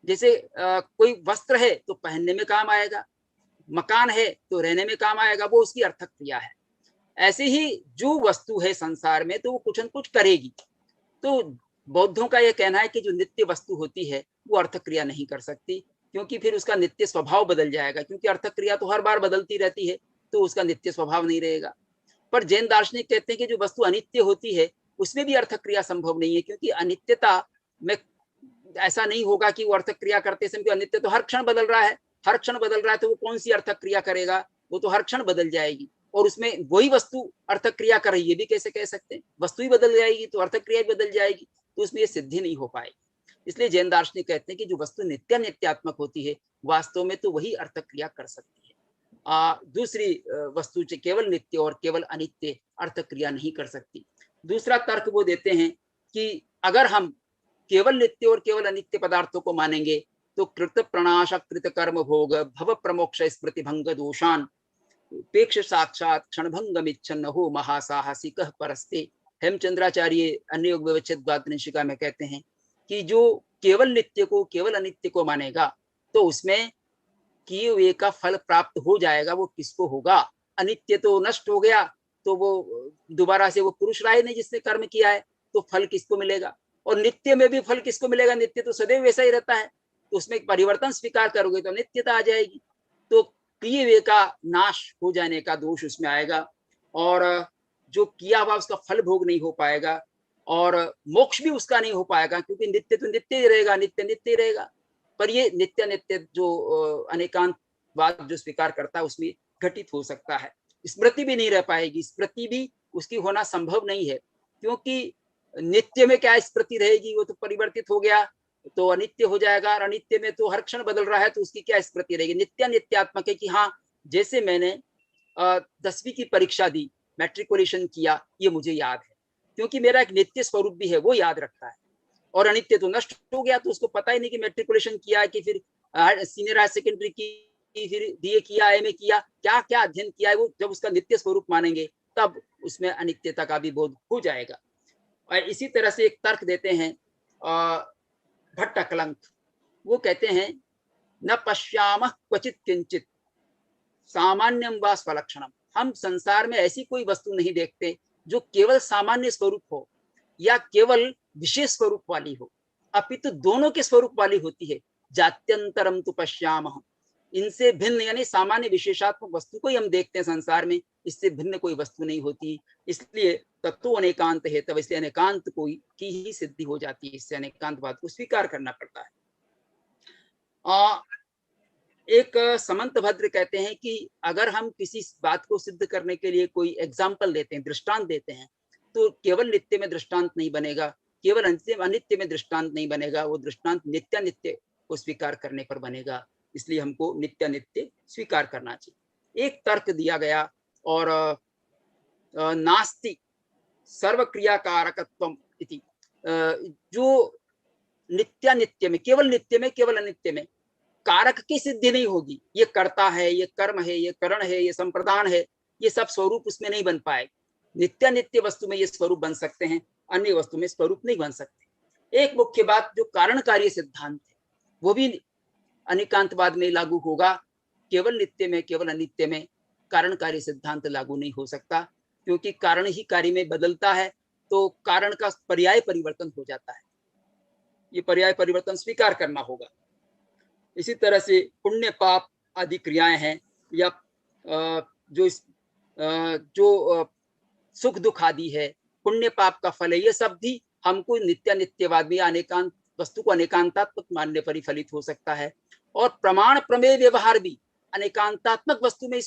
जैसे कोई वस्त्र है तो पहनने में काम आएगा, मकान है तो रहने में काम आएगा, वो उसकी अर्थक क्रिया है। ऐसे ही जो वस्तु है संसार में तो वो कुछ न कुछ करेगी। तो बौद्धों का यह कहना है कि जो नित्य वस्तु होती है वो अर्थक क्रिया नहीं कर सकती, क्योंकि फिर उसका नित्य स्वभाव बदल जाएगा। क्योंकि अर्थक क्रिया तो हर बार बदलती रहती है, तो उसका नित्य स्वभाव नहीं रहेगा। पर जैन दार्शनिक कहते हैं कि जो वस्तु अनित्य होती है उसमें भी अर्थक क्रिया संभव नहीं है, क्योंकि अनित्यता में ऐसा नहीं होगा कि वो अर्थक क्रिया करते समय, अनित्य तो हर क्षण बदल रहा है, हर क्षण बदल रहा है, तो वो कौन सी अर्थक क्रिया करेगा? वो तो हर क्षण बदल जाएगी, और उसमें वही वस्तु अर्थक क्रिया कर रही है, भी कैसे कह सकते हैं? वस्तु ही बदल जाएगी तो अर्थक क्रिया भी बदल जाएगी, तो उसमें ये सिद्धि नहीं हो पाएगी। इसलिए जैन दार्शनिक कहते हैं कि जो वस्तु नित्य नित्यात्मक होती है वास्तव में तो वही अर्थक क्रिया कर सकती है। दूसरी वस्तु केवल नित्य और केवल अनित्य अर्थक क्रिया नहीं कर सकती। दूसरा तर्क वो देते हैं कि अगर हम केवल नित्य और केवल अनित्य पदार्थों को मानेंगे तो कृत प्रणाश कृत कर्म भोग भव प्रमोक्ष स्मृति भंग दोषान उपेक्ष साक्षात क्षणभंगम इच्छन हो महासाहसिक परस्ते। हेमचंद्राचार्य अन्य योग व्यवच्छेद द्वादशिका में कहते हैं कि जो केवल नित्य को केवल अनित्य को मानेगा तो उसमें किए हुए का फल प्राप्त हो जाएगा। वो किसको होगा? अनित्य तो नष्ट हो गया, तो वो दोबारा से वो पुरुष रहा नहीं जिसने कर्म किया है, तो फल किसको मिलेगा? और नित्य में भी फल किसको मिलेगा? नित्य तो सदैव वैसा ही रहता है, तो उसमें परिवर्तन स्वीकार करोगे तो नित्यता आ जाएगी। तो किए हुए का नाश हो जाने का दोष उसमें आएगा, और जो किया हुआ उसका फल भोग नहीं हो पाएगा, और मोक्ष भी उसका नहीं हो पाएगा, क्योंकि नित्य तो नित्य ही रहेगा, नित्य नित्य ही रहेगा। पर ये नित्य नित्य जो अनेकांतवाद जो स्वीकार करता है उसमें घटित हो सकता है। स्मृति भी नहीं रह पाएगी, स्मृति भी उसकी होना संभव नहीं है, क्योंकि नित्य में क्या स्मृति रहेगी? वो तो परिवर्तित हो गया तो अनित्य हो जाएगा, और अनित्य में तो हर क्षण बदल रहा है, तो उसकी क्या स्मृति रहेगी? नित्य नित्यात्मक है कि हाँ, जैसे मैंने 10वीं की परीक्षा दी, मैट्रिकुलेशन किया, ये मुझे याद है, क्योंकि मेरा एक नित्य स्वरूप भी है, वो याद रखता है। और अनित्य तो नष्ट हो गया, तो उसको पता ही नहीं कि मैट्रिकुलेशन किया है कि फिर सीनियर हायर सेकेंडरी की, फिर बीए किया, एमए किया, क्या क्या अध्ययन किया है। वो जब उसका नित्य स्वरूप मानेंगे तब उसमें अनित्यता का भी बोध हो जाएगा। और इसी तरह से एक तर्क देते हैं भट्ट कलंक। वो कहते हैं न पश्यामः क्वचित किंचित सामान्यम व स्वलक्षणम। हम संसार में ऐसी कोई वस्तु नहीं देखते जो केवल सामान्य स्वरूप हो या केवल विशेष स्वरूप वाली हो, अपितु दोनों के स्वरूप वाली होती है। जात्यंतरम तु पश्यामः, इनसे भिन्न यानी सामान्य विशेषात्मक वस्तु को ही हम देखते हैं संसार में, इससे भिन्न कोई वस्तु नहीं होती। इसलिए तत्व अनेकांत है, तब इसलिए अनेकांत कोई की ही सिद्धि हो जाती है, इससे अनेकांतवाद को स्वीकार करना पड़ता है। एक समंत भद्र कहते हैं कि अगर हम किसी बात को सिद्ध करने के लिए कोई एग्जाम्पल देते हैं, दृष्टांत देते हैं, तो केवल नित्य में दृष्टांत नहीं बनेगा, केवल अनित्य में दृष्टांत नहीं बनेगा, वो दृष्टांत नित्यानित्य को स्वीकार करने पर बनेगा। इसलिए हमको नित्यानित्य स्वीकार करना चाहिए। एक तर्क दिया गया, और नास्ति सर्वक्रियाकारकत्वम इति, जो नित्यानित्य में, केवल नित्य में, केवल अनित्य में कारक की सिद्धि नहीं होगी। ये कर्ता है, ये कर्म है, ये करण है, ये संप्रदान है, ये सब स्वरूप उसमें नहीं बन पाए। नित्यानित्य वस्तु में ये स्वरूप बन सकते हैं, अन्य वस्तु में स्वरूप नहीं बन सकते। एक मुख्य बात, जो कारण कार्य सिद्धांत है वो भी अनेकांतवाद में लागू होगा। केवल नित्य में, केवल अनित्य में कारण कार्य सिद्धांत लागू नहीं हो सकता, क्योंकि कारण ही कार्य में बदलता है, तो कारण का पर्याय परिवर्तन हो जाता है। ये पर्याय परिवर्तन स्वीकार करना होगा। इसी तरह से पुण्य पाप आदि क्रियाएं हैं, या जो सुख दुख आदि है, पुण्य पाप का फल है, ये सब भी हमको नित्यानित्यवाद में अनेकांत वस्तु को अनेकांतात्मक मानने पर ही फलित हो सकता है। और प्रमाण प्रमेय व्यवहार भी अनेकांतात्मक वस्तु में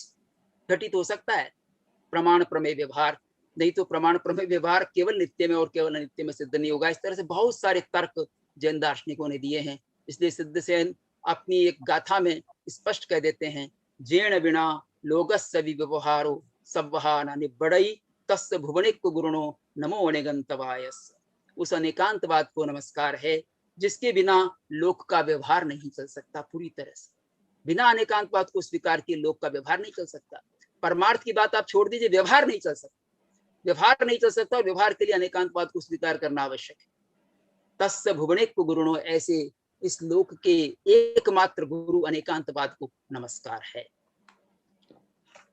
घटित हो सकता है। प्रमाण प्रमेय व्यवहार, नहीं तो प्रमाण प्रमेय व्यवहार केवल नित्य में और केवल अनित्य में सिद्ध नहीं होगा। इस तरह से बहुत सारे तर्क जैन दार्शनिकों ने दिए हैं। इसलिए सिद्धसेन अपनी एक गाथा में स्पष्ट कह देते हैं, जेण बिना लोगस्य विव्यवहारो सव्वहाना निबड़ई तस्य भुवनिक गुरुणो नमो अनेगंतवायस। उस अनेकांतवाद को नमस्कार है जिसके बिना लोक का व्यवहार नहीं चल सकता। पूरी तरह से बिना अनेकांतवाद को स्वीकार किए लोक का व्यवहार नहीं चल सकता। परमार्थ की बात आप छोड़ दीजिए, व्यवहार नहीं चल सकता, व्यवहार नहीं चल सकता, और व्यवहार के लिए अनेकांतवाद को स्वीकार करना आवश्यक है। तस्य भुवनिक गुरुणो, ऐसे इस लोक के एकमात्र गुरु अनेकांतवाद को नमस्कार है।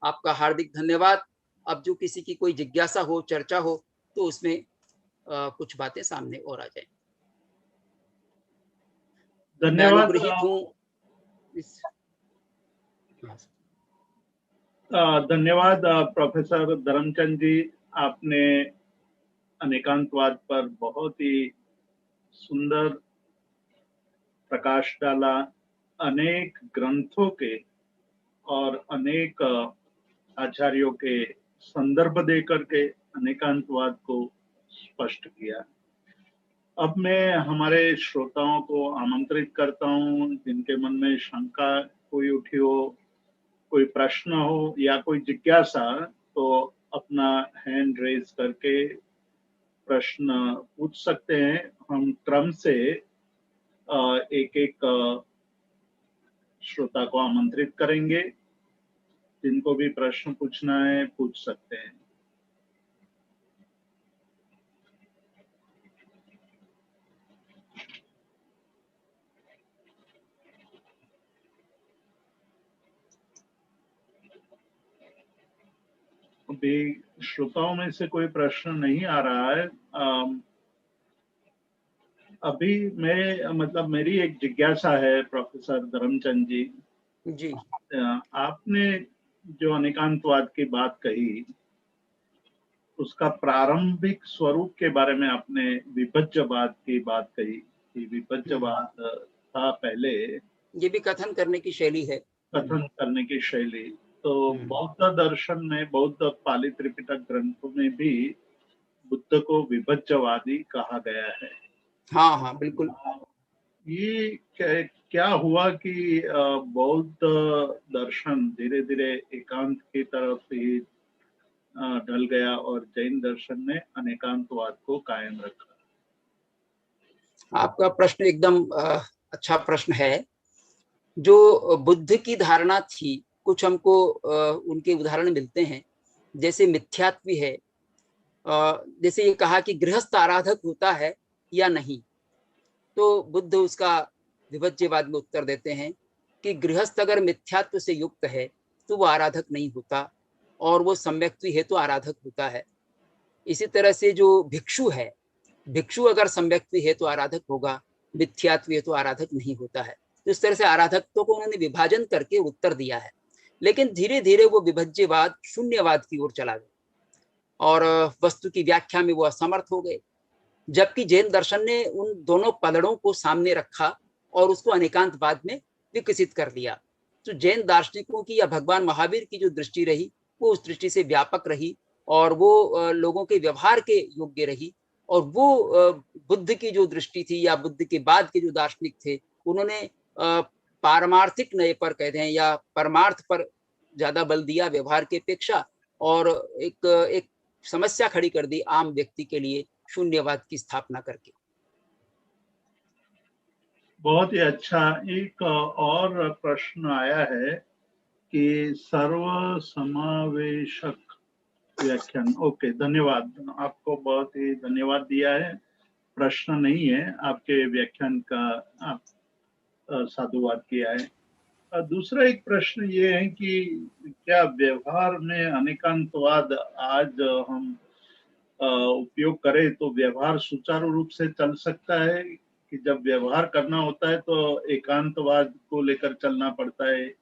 आपका हार्दिक धन्यवाद। अब जो किसी की कोई जिज्ञासा हो, चर्चा हो, तो उसमें कुछ बातें सामने और आ जाए। धन्यवाद। धन्यवाद प्रोफेसर धर्मचंद जी, आपने अनेकांतवाद पर बहुत ही सुंदर प्रकाश डाला। अनेक ग्रंथों के और अनेक आचार्यों के संदर्भ देकर के अनेकांतवाद को स्पष्ट किया। अब मैं हमारे श्रोताओं को आमंत्रित करता हूं, जिनके मन में शंका कोई उठी हो, कोई प्रश्न हो या कोई जिज्ञासा, तो अपना हैंड रेज करके प्रश्न पूछ सकते हैं। हम क्रम से एक एक श्रोता को आमंत्रित करेंगे। जिनको भी प्रश्न पूछना है पूछ सकते हैं। अभी श्रोताओं में से कोई प्रश्न नहीं आ रहा है। अभी मेरी एक जिज्ञासा है प्रोफेसर धर्मचंद जी, आपने जो अनेकांतवाद की बात कही, उसका प्रारंभिक स्वरूप के बारे में आपने विभज्यवाद की बात कही कि विभज्यवाद था पहले, ये भी कथन करने की शैली है, कथन करने की शैली। तो बौद्ध दर्शन में, बौद्ध पाली त्रिपिटक ग्रंथों में भी बुद्ध को विभज्यवादी कहा गया है। हाँ हाँ बिल्कुल। ये क्या हुआ कि बौद्ध दर्शन धीरे धीरे एकांत की तरफ ही ढल गया और जैन दर्शन ने अनेकांतवाद को कायम रखा? आपका प्रश्न एकदम अच्छा प्रश्न है। जो बुद्ध की धारणा थी, कुछ हमको उनके उदाहरण मिलते हैं। जैसे मिथ्यात्व है, जैसे ये कहा कि गृहस्थ आराधक होता है या नहीं, तो बुद्ध उसका विभज्यवाद में उत्तर देते हैं कि गृहस्थ अगर मिथ्यात्व से युक्त है तो वो आराधक नहीं होता, और वो सम्यक्त्वी है तो आराधक होता है। इसी तरह से जो भिक्षु है, भिक्षु अगर सम्यक्त्वी है तो आराधक होगा, मिथ्यात्व है तो आराधक नहीं होता है। तो इस तरह से आराधकत्व को उन्होंने विभाजन करके उत्तर दिया है। लेकिन धीरे धीरे वो विभज्यवाद शून्यवाद की ओर चला गया और वस्तु की व्याख्या में वो असमर्थ हो गए, जबकि जैन दर्शन ने उन दोनों पलड़ों को सामने रखा और उसको अनेकांतवाद में विकसित कर लिया। तो जैन दार्शनिकों की या भगवान महावीर की जो दृष्टि रही वो उस दृष्टि से व्यापक रही, और वो लोगों के व्यवहार के योग्य रही। और वो बुद्ध की जो दृष्टि थी या बुद्ध के बाद के जो दार्शनिक थे, उन्होंने पारमार्थिक नए पर कहते हैं या परमार्थ पर ज्यादा बल दिया व्यवहार की अपेक्षा, और एक समस्या खड़ी कर दी आम व्यक्ति के लिए शून्यवाद की स्थापना करके। बहुत ही अच्छा। एक और प्रश्न आया है कि सर्व समावेशक व्याख्यान। ओके, धन्यवाद, आपको बहुत ही धन्यवाद दिया है। प्रश्न नहीं है, आपके व्याख्यान का आप साधुवाद किया है। दूसरा एक प्रश्न ये है कि क्या व्यवहार में अनेकांतवाद आज हम उपयोग करें तो व्यवहार सुचारू रूप से चल सकता है, कि जब व्यवहार करना होता है तो एकांतवाद को लेकर चलना पड़ता है?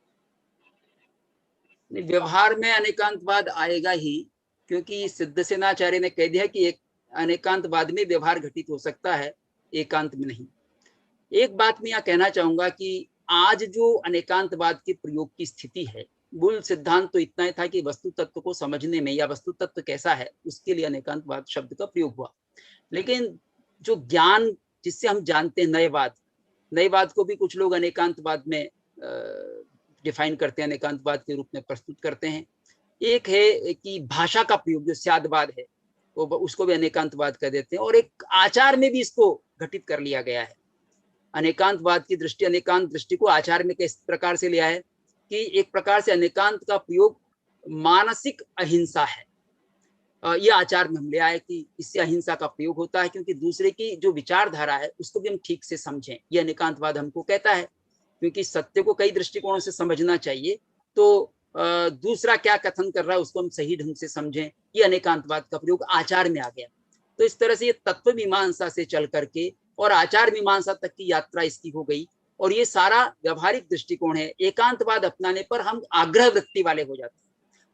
व्यवहार में अनेकांतवाद आएगा ही, क्योंकि सिद्धसेनाचार्य ने कह दिया कि एक अनेकांतवाद में व्यवहार घटित हो सकता है, एकांत में नहीं। एक बात मैं यहाँ कहना चाहूंगा कि आज जो अनेकांतवाद के प्रयोग की स्थिति है, मूल सिद्धांत तो इतना ही था कि वस्तु तत्व को समझने में या वस्तु तत्व कैसा है उसके लिए अनेकांतवाद शब्द का प्रयोग हुआ। लेकिन जो ज्ञान जिससे हम जानते हैं नयवाद को भी कुछ लोग अनेकांतवाद में डिफाइन करते हैं, अनेकांतवाद के रूप में प्रस्तुत करते हैं। एक है कि भाषा का प्रयोग जो स्यादवाद है वो उसको भी अनेकांतवाद कर देते हैं, और एक आचार में भी इसको घटित कर लिया गया है। अनेकांतवाद की दृष्टि, अनेकांत दृष्टि को आचार में किस प्रकार से लिया है कि एक प्रकार से अनेकांत का प्रयोग मानसिक अहिंसा है। ये आचार में हम ले आए कि इससे अहिंसा का प्रयोग होता है, क्योंकि दूसरे की जो विचारधारा है उसको भी हम ठीक से समझें, ये अनेकांतवाद हमको कहता है। क्योंकि सत्य को कई दृष्टिकोणों से समझना चाहिए, तो दूसरा क्या कथन कर रहा है उसको हम सही ढंग से समझें, ये अनेकांतवाद का प्रयोग आचार में आ गया। तो इस तरह से ये तत्व मीमांसा से चल करके और आचार मीमांसा तक की यात्रा इसकी हो गई, और ये सारा व्यवहारिक दृष्टिकोण है। एकांतवाद अपनाने पर हम आग्रह वृत्ति वाले हो जाते हैं,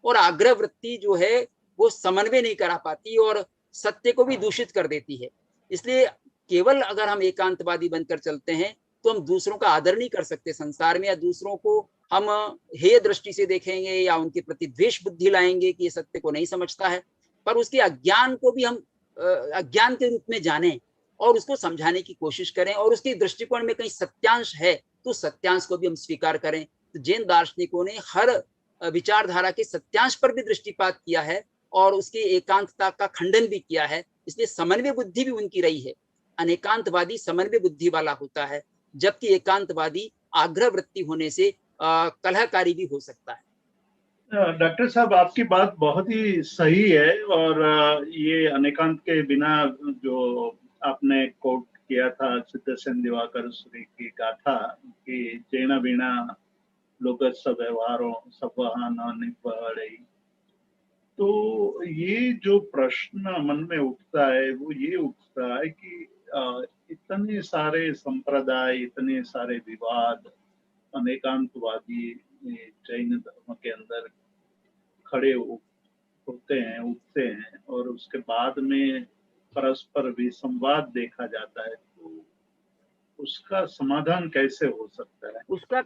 और आग्रह वृत्ति जो है वो समन्वय नहीं करा पाती और सत्य को भी दूषित कर देती है। इसलिए केवल अगर हम एकांतवादी बनकर चलते हैं तो हम दूसरों का आदर नहीं कर सकते संसार में, या दूसरों को हम हेय दृष्टि से देखेंगे या उनके प्रति द्वेष बुद्धि लाएंगे कि ये सत्य को नहीं समझता है। पर उसके अज्ञान को भी हम अज्ञान के रूप में जानें और उसको समझाने की कोशिश करें, और उसके दृष्टिकोण में कहीं सत्यांश है तो सत्यांश को भी हम स्वीकार करें। तो जैन दार्शनिकों ने हर विचारधारा के सत्यांश पर भी दृष्टिपात किया है और उसकी एकांतता का खंडन भी किया है। इसलिए समन्वय बुद्धि भी उनकी रही है। अनेकांतवादी समन्वय बुद्धि वाला होता है, जबकि एकांतवादी आग्रह वृत्ति होने से कलहकारी भी हो सकता है। डॉक्टर साहब, आपकी बात बहुत ही सही है, और ये अनेकांत के बिना जो आपने कोट किया था सिद्धसेन दिवाकर श्री की गाथा कि जैन बिना लोकत सब व्यवहारों सपहा न निपहड़ई, तो ये जो प्रश्न मन में उठता है वो ये उठता है कि इतने सारे संप्रदाय, इतने सारे विवाद अनेकांतवादी जैन धर्म के अंदर खड़े होते हैं, उठते हैं, और उसके बाद में परस्पर विसंवाद देखा जाता है, तो उसका समाधान कैसे हो सकता है? उसका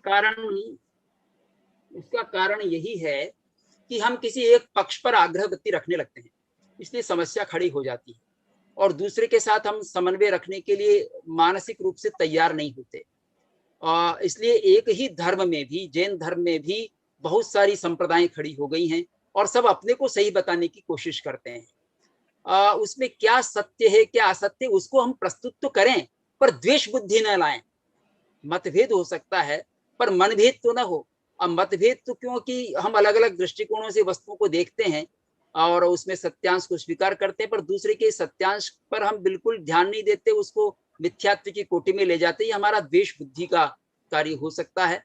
कारण यही है कि हम किसी एक पक्ष पर आग्रहवृत्ति रखने लगते हैं, इसलिए समस्या खड़ी हो जाती है, और दूसरे के साथ हम समन्वय रखने के लिए मानसिक रूप से तैयार नहीं होते। इसलिए एक ही धर्म में भी, जैन धर्म में भी बहुत सारी संप्रदाएं खड़ी हो गई हैं और सब अपने को सही बताने की कोशिश करते हैं। उसमें क्या सत्य है क्या असत्य उसको हम प्रस्तुत तो करें, पर द्वेष बुद्धि न लाएं। मतभेद हो सकता है पर मनभेद तो ना हो। अब मतभेद तो क्योंकि हम अलग अलग दृष्टिकोणों से वस्तुओं को देखते हैं और उसमें सत्यांश को स्वीकार करते हैं, पर दूसरे के सत्यांश पर हम बिल्कुल ध्यान नहीं देते, उसको मिथ्यात्व की कोटि में ले जाते हैं। हमारा द्वेष बुद्धि का कार्य हो सकता है।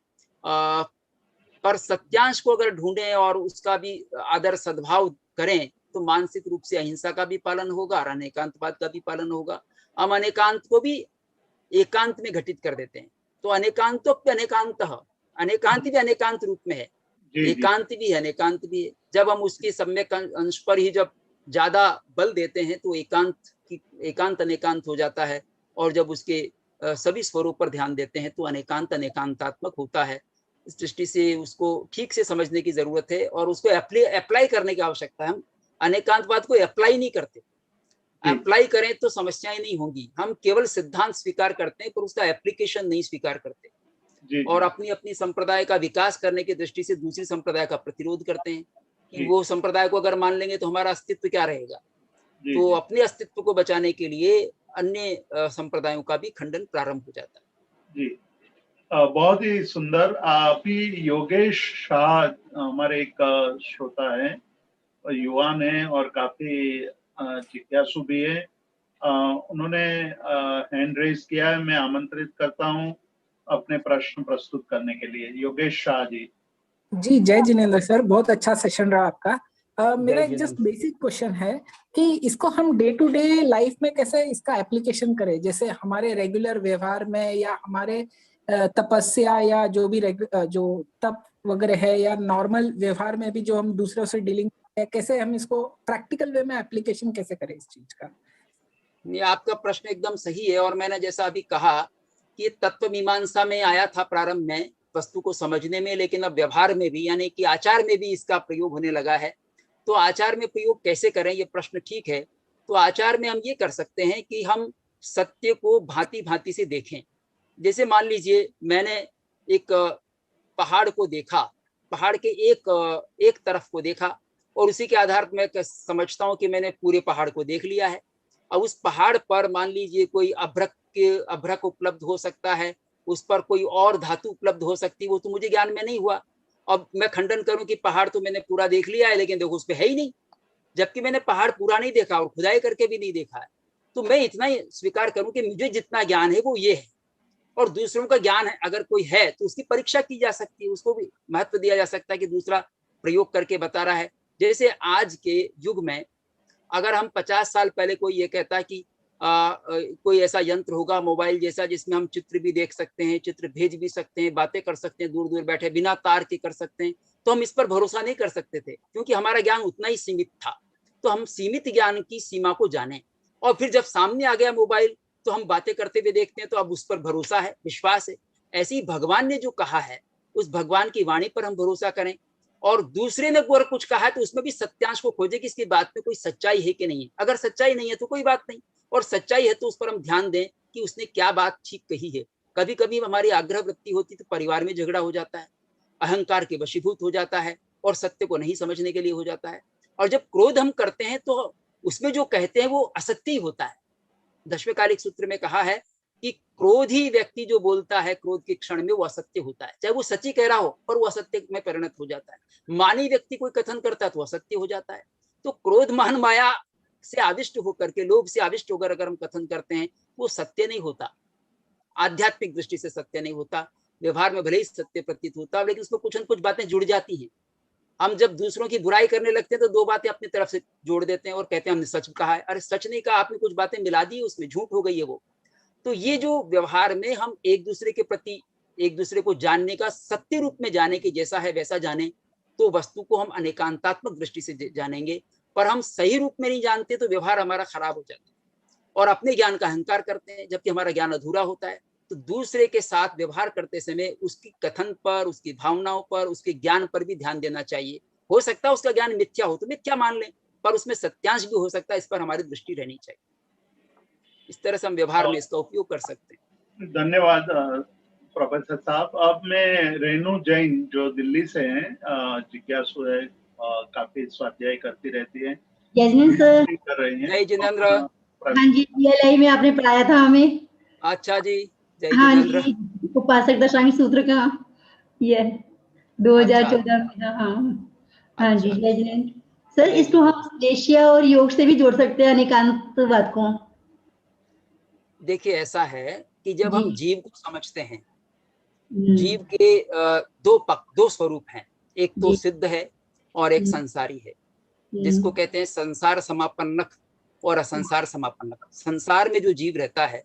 पर सत्यांश को अगर ढूंढें और उसका भी आदर सद्भाव करें तो मानसिक रूप से अहिंसा का भी पालन होगा और अनेकांतवाद का भी पालन होगा। हम अनेकांत को भी एकांत में घटित कर देते हैं, तो अनेकांत भी अनेकांत रूप में है, एकांत भी है अनेकांत भी है। जब हम उसके सम्यक अंश पर ही जब ज्यादा बल देते हैं तो एकांत अनेकांत हो जाता है, और जब उसके सभी स्वरूप पर ध्यान देते हैं तो अनेकांत अनेकांतात्मक होता है। इस दृष्टि से उसको ठीक से समझने की जरूरत है और उसको अप्लाई करने की आवश्यकता है। हम अनेकांतवाद को अप्लाई नहीं करते। अप्लाई करें तो समस्याएं नहीं होंगी। हम केवल सिद्धांत स्वीकार करते हैं पर उसका एप्लीकेशन नहीं स्वीकार करते। और अपनी अपनी संप्रदाय का विकास करने की दृष्टि से दूसरी संप्रदाय का प्रतिरोध करते हैं कि वो संप्रदाय को अगर मान लेंगे तो हमारा अस्तित्व क्या रहेगा। तो अपने अस्तित्व को बचाने के लिए अन्य संप्रदायों का भी खंडन प्रारंभ हो जाता है। जी, बहुत ही सुंदर। अभी योगेश शाह हमारे एक श्रोता है, युवान है और काफी जिज्ञासु भी है। उन्होंने हैंड रेज किया है। मैं आमंत्रित करता हूं अपने प्रश्न प्रस्तुत करने के लिए। योगेश शाह जी। जी, जय जिनेंद्र सर, बहुत अच्छा सेशन रहा आपका। मेरा एक जस्ट बेसिक क्वेश्चन है कि इसको हम डे टू डे लाइफ में कैसे इसका एप्लीकेशन करें, जैसे हमारे रेगुलर व्यवहार में या हमारे तपस्या या जो भी जो तप वगैरह है या नॉर्मल व्यवहार में भी जो हम दूसरों से डीलिंग है, कैसे हम इसको प्रैक्टिकल वे में एप्लीकेशन कैसे करें इस चीज का। ये आपका प्रश्न एकदम सही है और मैंने जैसा अभी कहा कि तत्व मीमांसा में आया था प्रारंभ में वस्तु को समझने में, लेकिन अब व्यवहार में भी यानी कि आचार में भी इसका प्रयोग होने लगा है। तो आचार में प्रयोग कैसे करें, ये प्रश्न ठीक है। तो आचार में हम ये कर सकते हैं कि हम सत्य को भांति भांति से देखें। जैसे मान लीजिए मैंने एक पहाड़ को देखा, पहाड़ के एक तरफ को देखा और उसी के आधार पर मैं समझता हूँ कि मैंने पूरे पहाड़ को देख लिया है। अब उस पहाड़ पर मान लीजिए कोई अभ्रक उपलब्ध हो सकता है, उस पर कोई और धातु उपलब्ध हो सकती है, वो तो मुझे ज्ञान में नहीं हुआ। अब मैं खंडन करूं कि पहाड़ तो मैंने पूरा देख लिया है लेकिन देखो उस पे है ही नहीं, जबकि मैंने पहाड़ पूरा नहीं देखा और खुदाई करके भी नहीं देखा है। तो मैं इतना ही स्वीकार करूं कि मुझे जितना ज्ञान है वो ये है और दूसरों का ज्ञान है अगर कोई है तो उसकी परीक्षा की जा सकती है, उसको भी महत्व दिया जा सकता है कि दूसरा प्रयोग करके बता रहा है। जैसे आज के युग में अगर हम 50 साल पहले कोई ये कहता है कि कोई ऐसा यंत्र होगा मोबाइल जैसा जिसमें हम चित्र भी देख सकते हैं, चित्र भेज भी सकते हैं, बातें कर सकते हैं, दूर दूर बैठे बिना तार के कर सकते हैं, तो हम इस पर भरोसा नहीं कर सकते थे क्योंकि हमारा ज्ञान उतना ही सीमित था। तो हम सीमित ज्ञान की सीमा को जाने और फिर जब सामने आ गया मोबाइल तो हम बातें करते हुए देखते हैं, तो अब उस पर भरोसा है, विश्वास है। ऐसे ही भगवान ने जो कहा है उस भगवान की वाणी पर हम भरोसा करें और दूसरे ने अगर कुछ कहा है तो उसमें भी सत्यांश को खोजे कि इसकी बात में कोई सच्चाई है कि नहीं है। अगर सच्चाई नहीं है तो कोई बात नहीं, और सच्चाई है तो उस पर हम ध्यान दें कि उसने क्या बात ठीक कही है। कभी कभी हमारी आग्रह वृत्ति होती तो परिवार में झगड़ा हो जाता है, अहंकार के वशीभूत हो जाता है और सत्य को नहीं समझने के लिए हो जाता है। और जब क्रोध हम करते हैं तो उसमें जो कहते हैं वो असत्य होता है। दशमकालिक सूत्र में कहा है कि क्रोधी व्यक्ति जो बोलता है क्रोध के क्षण में वो असत्य होता है, चाहे वो सच्ची कह रहा हो पर वो असत्य में परिणत हो जाता है। मानी व्यक्ति कोई कथन करता है तो असत्य हो जाता है। तो क्रोध मान माया से आविष्ट होकर के, लोभ से आविष्ट होकर अगर हम कथन करते हैं वो सत्य नहीं होता, आध्यात्मिक दृष्टि से सत्य नहीं होता। व्यवहार में भले ही सत्य प्रतीत होता लेकिन उसमें कुछ न कुछ बातें जुड़ जाती हैं। हम जब दूसरों की बुराई करने लगते हैं तो दो बातें अपनी तरफ से जोड़ देते हैं और कहते हैं हमने सच कहा है। अरे सच नहीं कहा, आपने कुछ बातें मिला दी, उसमें झूठ हो गई है वो। तो ये जो व्यवहार में हम एक दूसरे के प्रति एक दूसरे को जानने का सत्य रूप में जाने के जैसा है वैसा जाने तो वस्तु को हम अनेकांतात्मक दृष्टि से जानेंगे। पर हम सही रूप में नहीं जानते तो व्यवहार हमारा खराब हो जाता है और अपने ज्ञान का अहंकार करते हैं जबकि हमारा ज्ञान अधूरा होता है। तो दूसरे के साथ व्यवहार करते समय उसकी कथन पर, उसकी भावनाओं पर, उसके ज्ञान पर भी ध्यान देना चाहिए। हो सकता है उसका ज्ञान मिथ्या हो तो मिथ्या मान लें, पर उसमें सत्यांश भी हो सकता है, इस पर हमारी दृष्टि रहनी चाहिए। इस तरह से हम व्यवहार में इसका उपयोग कर सकते हैं। धन्यवाद प्रोफेसर साहब। अब मैं रेणु जैन जो दिल्ली से हैं, जिज्ञासु है, काफी स्वाध्याय करती रहती है, सर कर रही हैं। जय जिनेंद्र। हाँ जी, DLI में आपने पढ़ाया था हमें। अच्छा जी, जय हाँ जिनेंद्र। जी, उपासक दशांगी सूत्र का ये 2014 में था। हाँ जी, जय जिनेंद्र सर। इसको हम एशिया और योग से भी जोड़ सकते हैं अनेकांतवाद को। देखिए ऐसा है कि जब हम जीव को समझते हैं, जीव के दो स्वरूप हैं, एक तो सिद्ध है और एक संसारी है, जिसको कहते हैं संसार समापन्नक और असंसार समापन्नक। संसार में जो जीव रहता है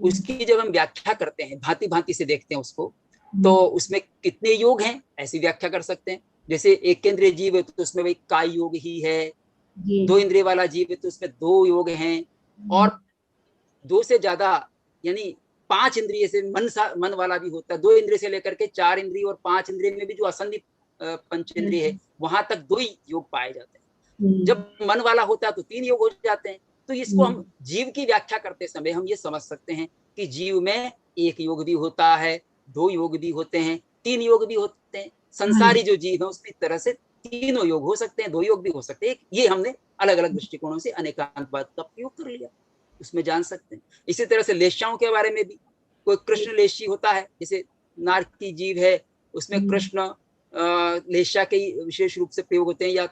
उसकी जब हम व्याख्या करते हैं, भांति भांति से देखते हैं उसको, तो उसमें कितने योग हैं ऐसी व्याख्या कर सकते हैं। जैसे एक केंद्रीय जीव है तो उसमें वही काय योग ही है, दो इंद्रिय वाला जीव है तो उसमें दो योग हैं, और दो से ज्यादा यानी 5 इंद्रिय से मन वाला भी होता है। 2 इंद्रिय से लेकर के 4 इंद्रिय और 5 इंद्रिय में भी जो असंधि पंच इंद्रिय है वहां तक 2 ही योग पाए जाते हैं। जब मन वाला होता है तो 3 योग हो जाते हैं। तो इसको हम जीव की व्याख्या करते समय हम ये समझ सकते हैं कि जीव में 1 योग भी होता है, 2 योग भी होते हैं, 3 योग भी होते हैं। संसारी जो जीव है उसकी तरह से 3 योग हो सकते हैं, 2 योग भी हो सकते हैं। ये हमने अलग अलग दृष्टिकोणों से अनेकांतवाद का प्रयोग कर लिया, उसमें जान सकते हैं। इसी तरह से लेश्याओं के बारे में भी, कोई कृष्ण लेशी होता है, जैसे नारकी जीव है, उसमें कृष्ण लेश्या के विशेष रूप से प्रयोग होते हैं, या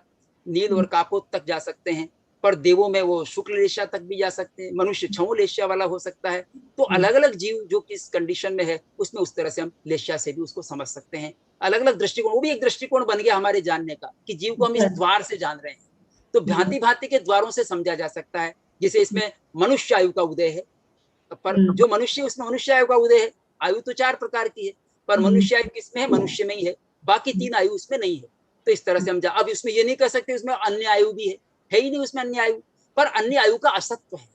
नील और कापोत तक जा सकते हैं, पर देवों में वो शुक्ल लेश्या तक भी जा सकते हैं, मनुष्य छऊ लेश्या वाला हो सकता है। तो अलग अलग जीव जो किस कंडीशन में है उसमें उस तरह से हम लेश्या से भी उसको समझ सकते हैं। अलग अलग दृष्टिकोण, वो भी एक दृष्टिकोण बन गया हमारे जानने का कि जीव को हम इस द्वार से जान रहे हैं। तो भांति भांति के द्वारों से समझा जा सकता है। जैसे इसमें मनुष्य आयु का उदय है, पर जो मनुष्य उसमें मनुष्य आयु का उदय है। आयु तो 4 प्रकार की है, पर मनुष्य आयु किसमें है? मनुष्य में ही है, बाकी 3 आयु उसमें नहीं है। तो इस तरह से हम अब इसमें ये नहीं कह सकते उसमें अन्य आयु भी है ही नहीं उसमें अन्य आयु, पर अन्य आयु का असत्व है।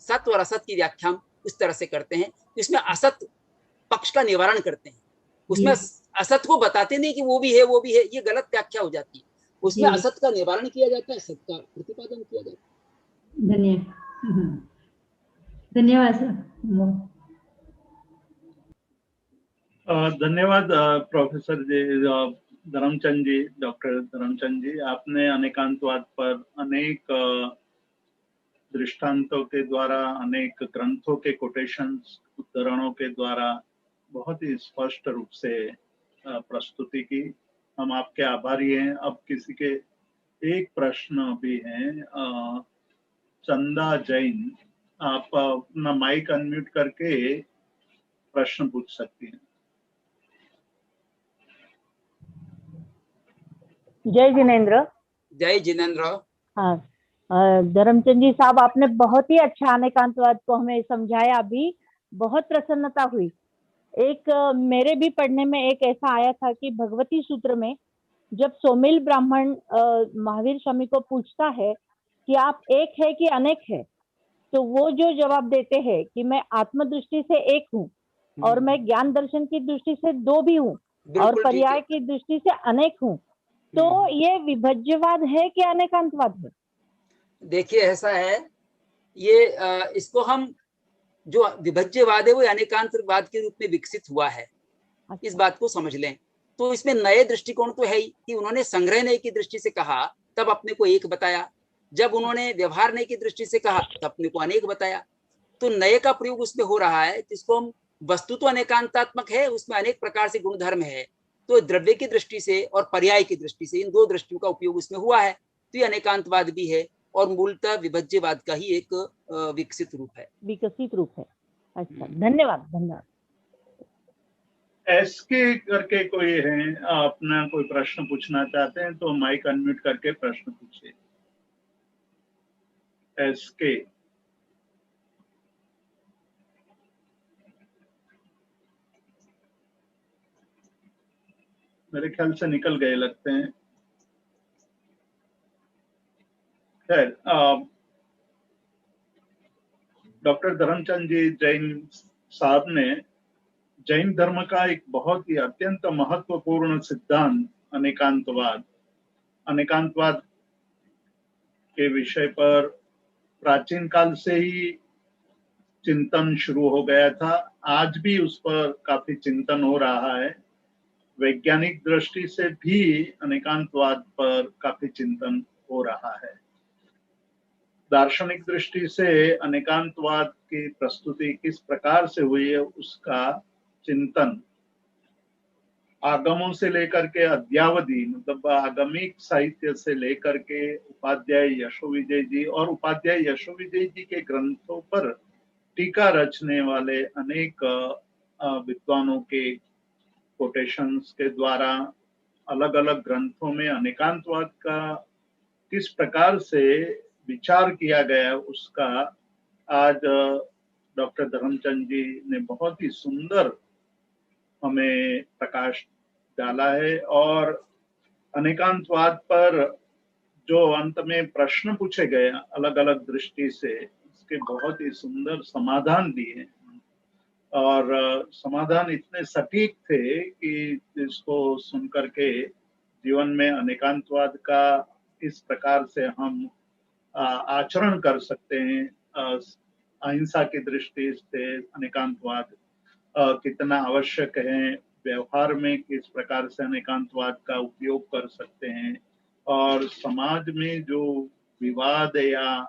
सत्य और असत की व्याख्या हम उस तरह से करते हैं, इसमें असत पक्ष का निवारण करते हैं। उसमें असत को बताते नहीं कि वो भी है वो भी है, ये गलत व्याख्या हो जाती है। उसमें असत का निवारण किया जाता है, सत्य का प्रतिपादन किया जाता है। धन्यवाद सर। धन्यवाद प्रोफेसर जी, धर्मचंद जी, डॉक्टर धर्मचंद जी। आपने अनेकांतवाद पर अनेक दृष्टांतों के द्वारा, अनेक ग्रंथों के कोटेशंस, उद्धरणों के द्वारा बहुत ही स्पष्ट रूप से प्रस्तुति की। हम आपके आभारी हैं। अब किसी के एक प्रश्न भी हैं, चंदा जैन, आप अपना माइक अनम्यूट करके प्रश्न पूछ सकती हैं। जय जिनेन्द्र। जय जिनेन्द्र। हाँ, धर्मचंद जी साहब, आपने बहुत ही अच्छा अनेकांतवाद को हमें समझाया, अभी बहुत प्रसन्नता हुई। एक मेरे भी पढ़ने में एक ऐसा आया था कि भगवती सूत्र में जब सोमिल ब्राह्मण महावीर स्वामी को पूछता है कि आप एक है कि अनेक है, तो वो जो जवाब देते हैं कि मैं आत्मदृष्टि से एक हूँ और मैं ज्ञान दर्शन की दृष्टि से 2 भी हूँ और पर्याय की दृष्टि से अनेक हूँ, तो ये विभज्यवाद है कि अनेकांतवाद है? देखिए ऐसा है, ये इसको हम जो विभज्यवाद है वो अनेकांतवाद के रूप में विकसित हुआ है। अच्छा। इस बात को समझ लें। तो इसमें नए दृष्टिकोण तो है ही कि उन्होंने संग्रह नय की दृष्टि से कहा तब अपने को एक बताया, जब उन्होंने व्यवहार नय की दृष्टि से कहा तब अपने को अनेक बताया। तो नए का प्रयोग उसमें हो रहा है, जिसको हम वस्तु तो अनेकांतात्मक है, उसमें अनेक प्रकार से गुणधर्म है, तो द्रव्य की दृष्टि से और पर्याय की दृष्टि से इन 2 दृष्टियों का उपयोग उसमें हुआ है। तो ये अनेकांतवाद भी है और मूलतः विभज्यवाद का ही एक विकसित रूप है, विकसित रूप है। अच्छा, धन्यवाद। धन्यवाद। एसके करके कोई है, अपना कोई प्रश्न पूछना चाहते हैं तो माइक अनम्यूट करके प्रश्न पूछिए। एसके। मेरे ख्याल से निकल गए लगते हैं। खैर, डॉक्टर धर्मचंद जी जैन साहब ने जैन धर्म का एक बहुत ही अत्यंत महत्वपूर्ण सिद्धांत अनेकांतवाद के विषय पर प्राचीन काल से ही चिंतन शुरू हो गया था। आज भी उस पर काफी चिंतन हो रहा है। वैज्ञानिक दृष्टि से भी अनेकांतवाद पर काफी चिंतन हो रहा है। दार्शनिक दृष्टि से अनेकांतवाद की प्रस्तुति किस प्रकार से हुई है उसका चिंतन आगमों से लेकर के अद्यावधि, मतलब आगमिक साहित्य से लेकर के उपाध्याय यशोविजय जी और उपाध्याय यशोविजय जी के ग्रंथों पर टीका रचने वाले अनेक विद्वानों के कोटेशंस के द्वारा अलग अलग ग्रंथों में अनेकांतवाद का किस प्रकार से विचार किया गया उसका आज डॉक्टर धर्मचंद जी ने बहुत ही सुंदर हमें प्रकाश डाला है। और अनेकांतवाद पर जो अंत में प्रश्न पूछे गए अलग अलग दृष्टि से, उसके बहुत ही सुंदर समाधान दिए और समाधान इतने सटीक थे कि इसको सुन करके जीवन में अनेकांतवाद का इस प्रकार से हम आचरण कर सकते हैं, अहिंसा की दृष्टि से अनेकांतवाद कितना आवश्यक है, व्यवहार में किस प्रकार से अनेकांतवाद का उपयोग कर सकते हैं, और समाज में जो विवाद या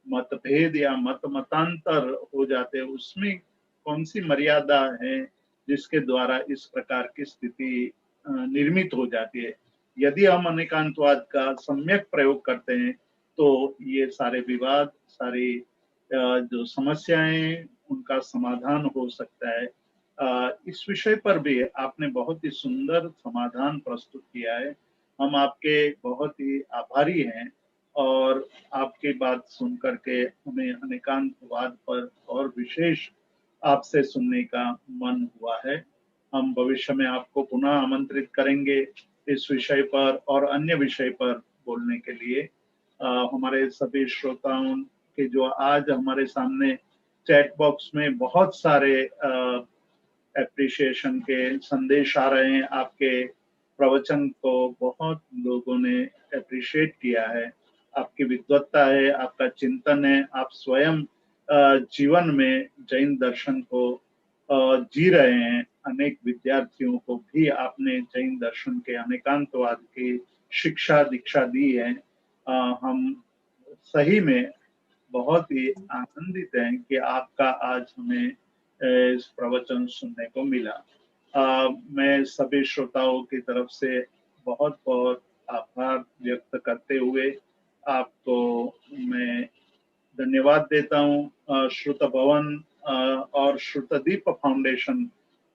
मतभेद या मतांतर हो जाते हैं उसमें कौन सी मर्यादा है जिसके द्वारा इस प्रकार की स्थिति निर्मित हो जाती है। यदि हम अनेकांतवाद का सम्यक प्रयोग करते हैं तो ये सारे विवाद, सारी जो समस्याएं, उनका समाधान हो सकता है। इस विषय पर भी आपने बहुत ही सुंदर समाधान प्रस्तुत किया है। हम आपके बहुत ही आभारी हैं और आपकी बात सुन करके हमें अनेकांतवाद पर और विशेष आपसे सुनने का मन हुआ है। हम भविष्य में आपको पुनः आमंत्रित करेंगे इस विषय पर और अन्य विषय पर बोलने के लिए। हमारे सभी श्रोताओं के जो आज हमारे सामने चैट बॉक्स में बहुत सारे एप्रिसिएशन के संदेश आ रहे हैं, आपके प्रवचन को बहुत लोगों ने एप्रिशिएट किया है। आपकी विद्वत्ता है, आपका चिंतन है, आप स्वयं जीवन में जैन दर्शन को जी रहे हैं। अनेक विद्यार्थियों को भी आपने जैन दर्शन के अनेकांतवाद की शिक्षा दीक्षा दी है। हम सही में बहुत ही आनंदित हैं कि आपका आज हमें इस प्रवचन सुनने को मिला। मैं सभी श्रोताओं की तरफ से बहुत बहुत आभार व्यक्त करते हुए आपको मैं धन्यवाद देता हूँ। श्रुत भवन और श्रुतदीप फाउंडेशन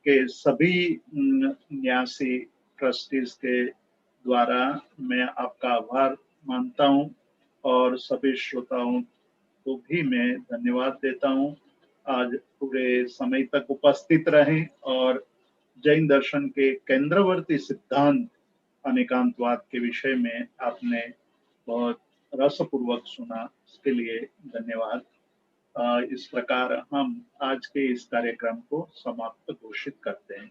के सभी न्यासी ट्रस्टीज के द्वारा मैं आपका आभार मानता हूँ और सभी श्रोताओं को भी मैं धन्यवाद देता हूँ। आज पूरे समय तक उपस्थित रहें और जैन दर्शन के केंद्रवर्ती सिद्धांत अनेकांतवाद के विषय में आपने बहुत रसपूर्वक सुना, इसके लिए धन्यवाद। इस प्रकार हम आज के इस कार्यक्रम को समाप्त घोषित करते हैं।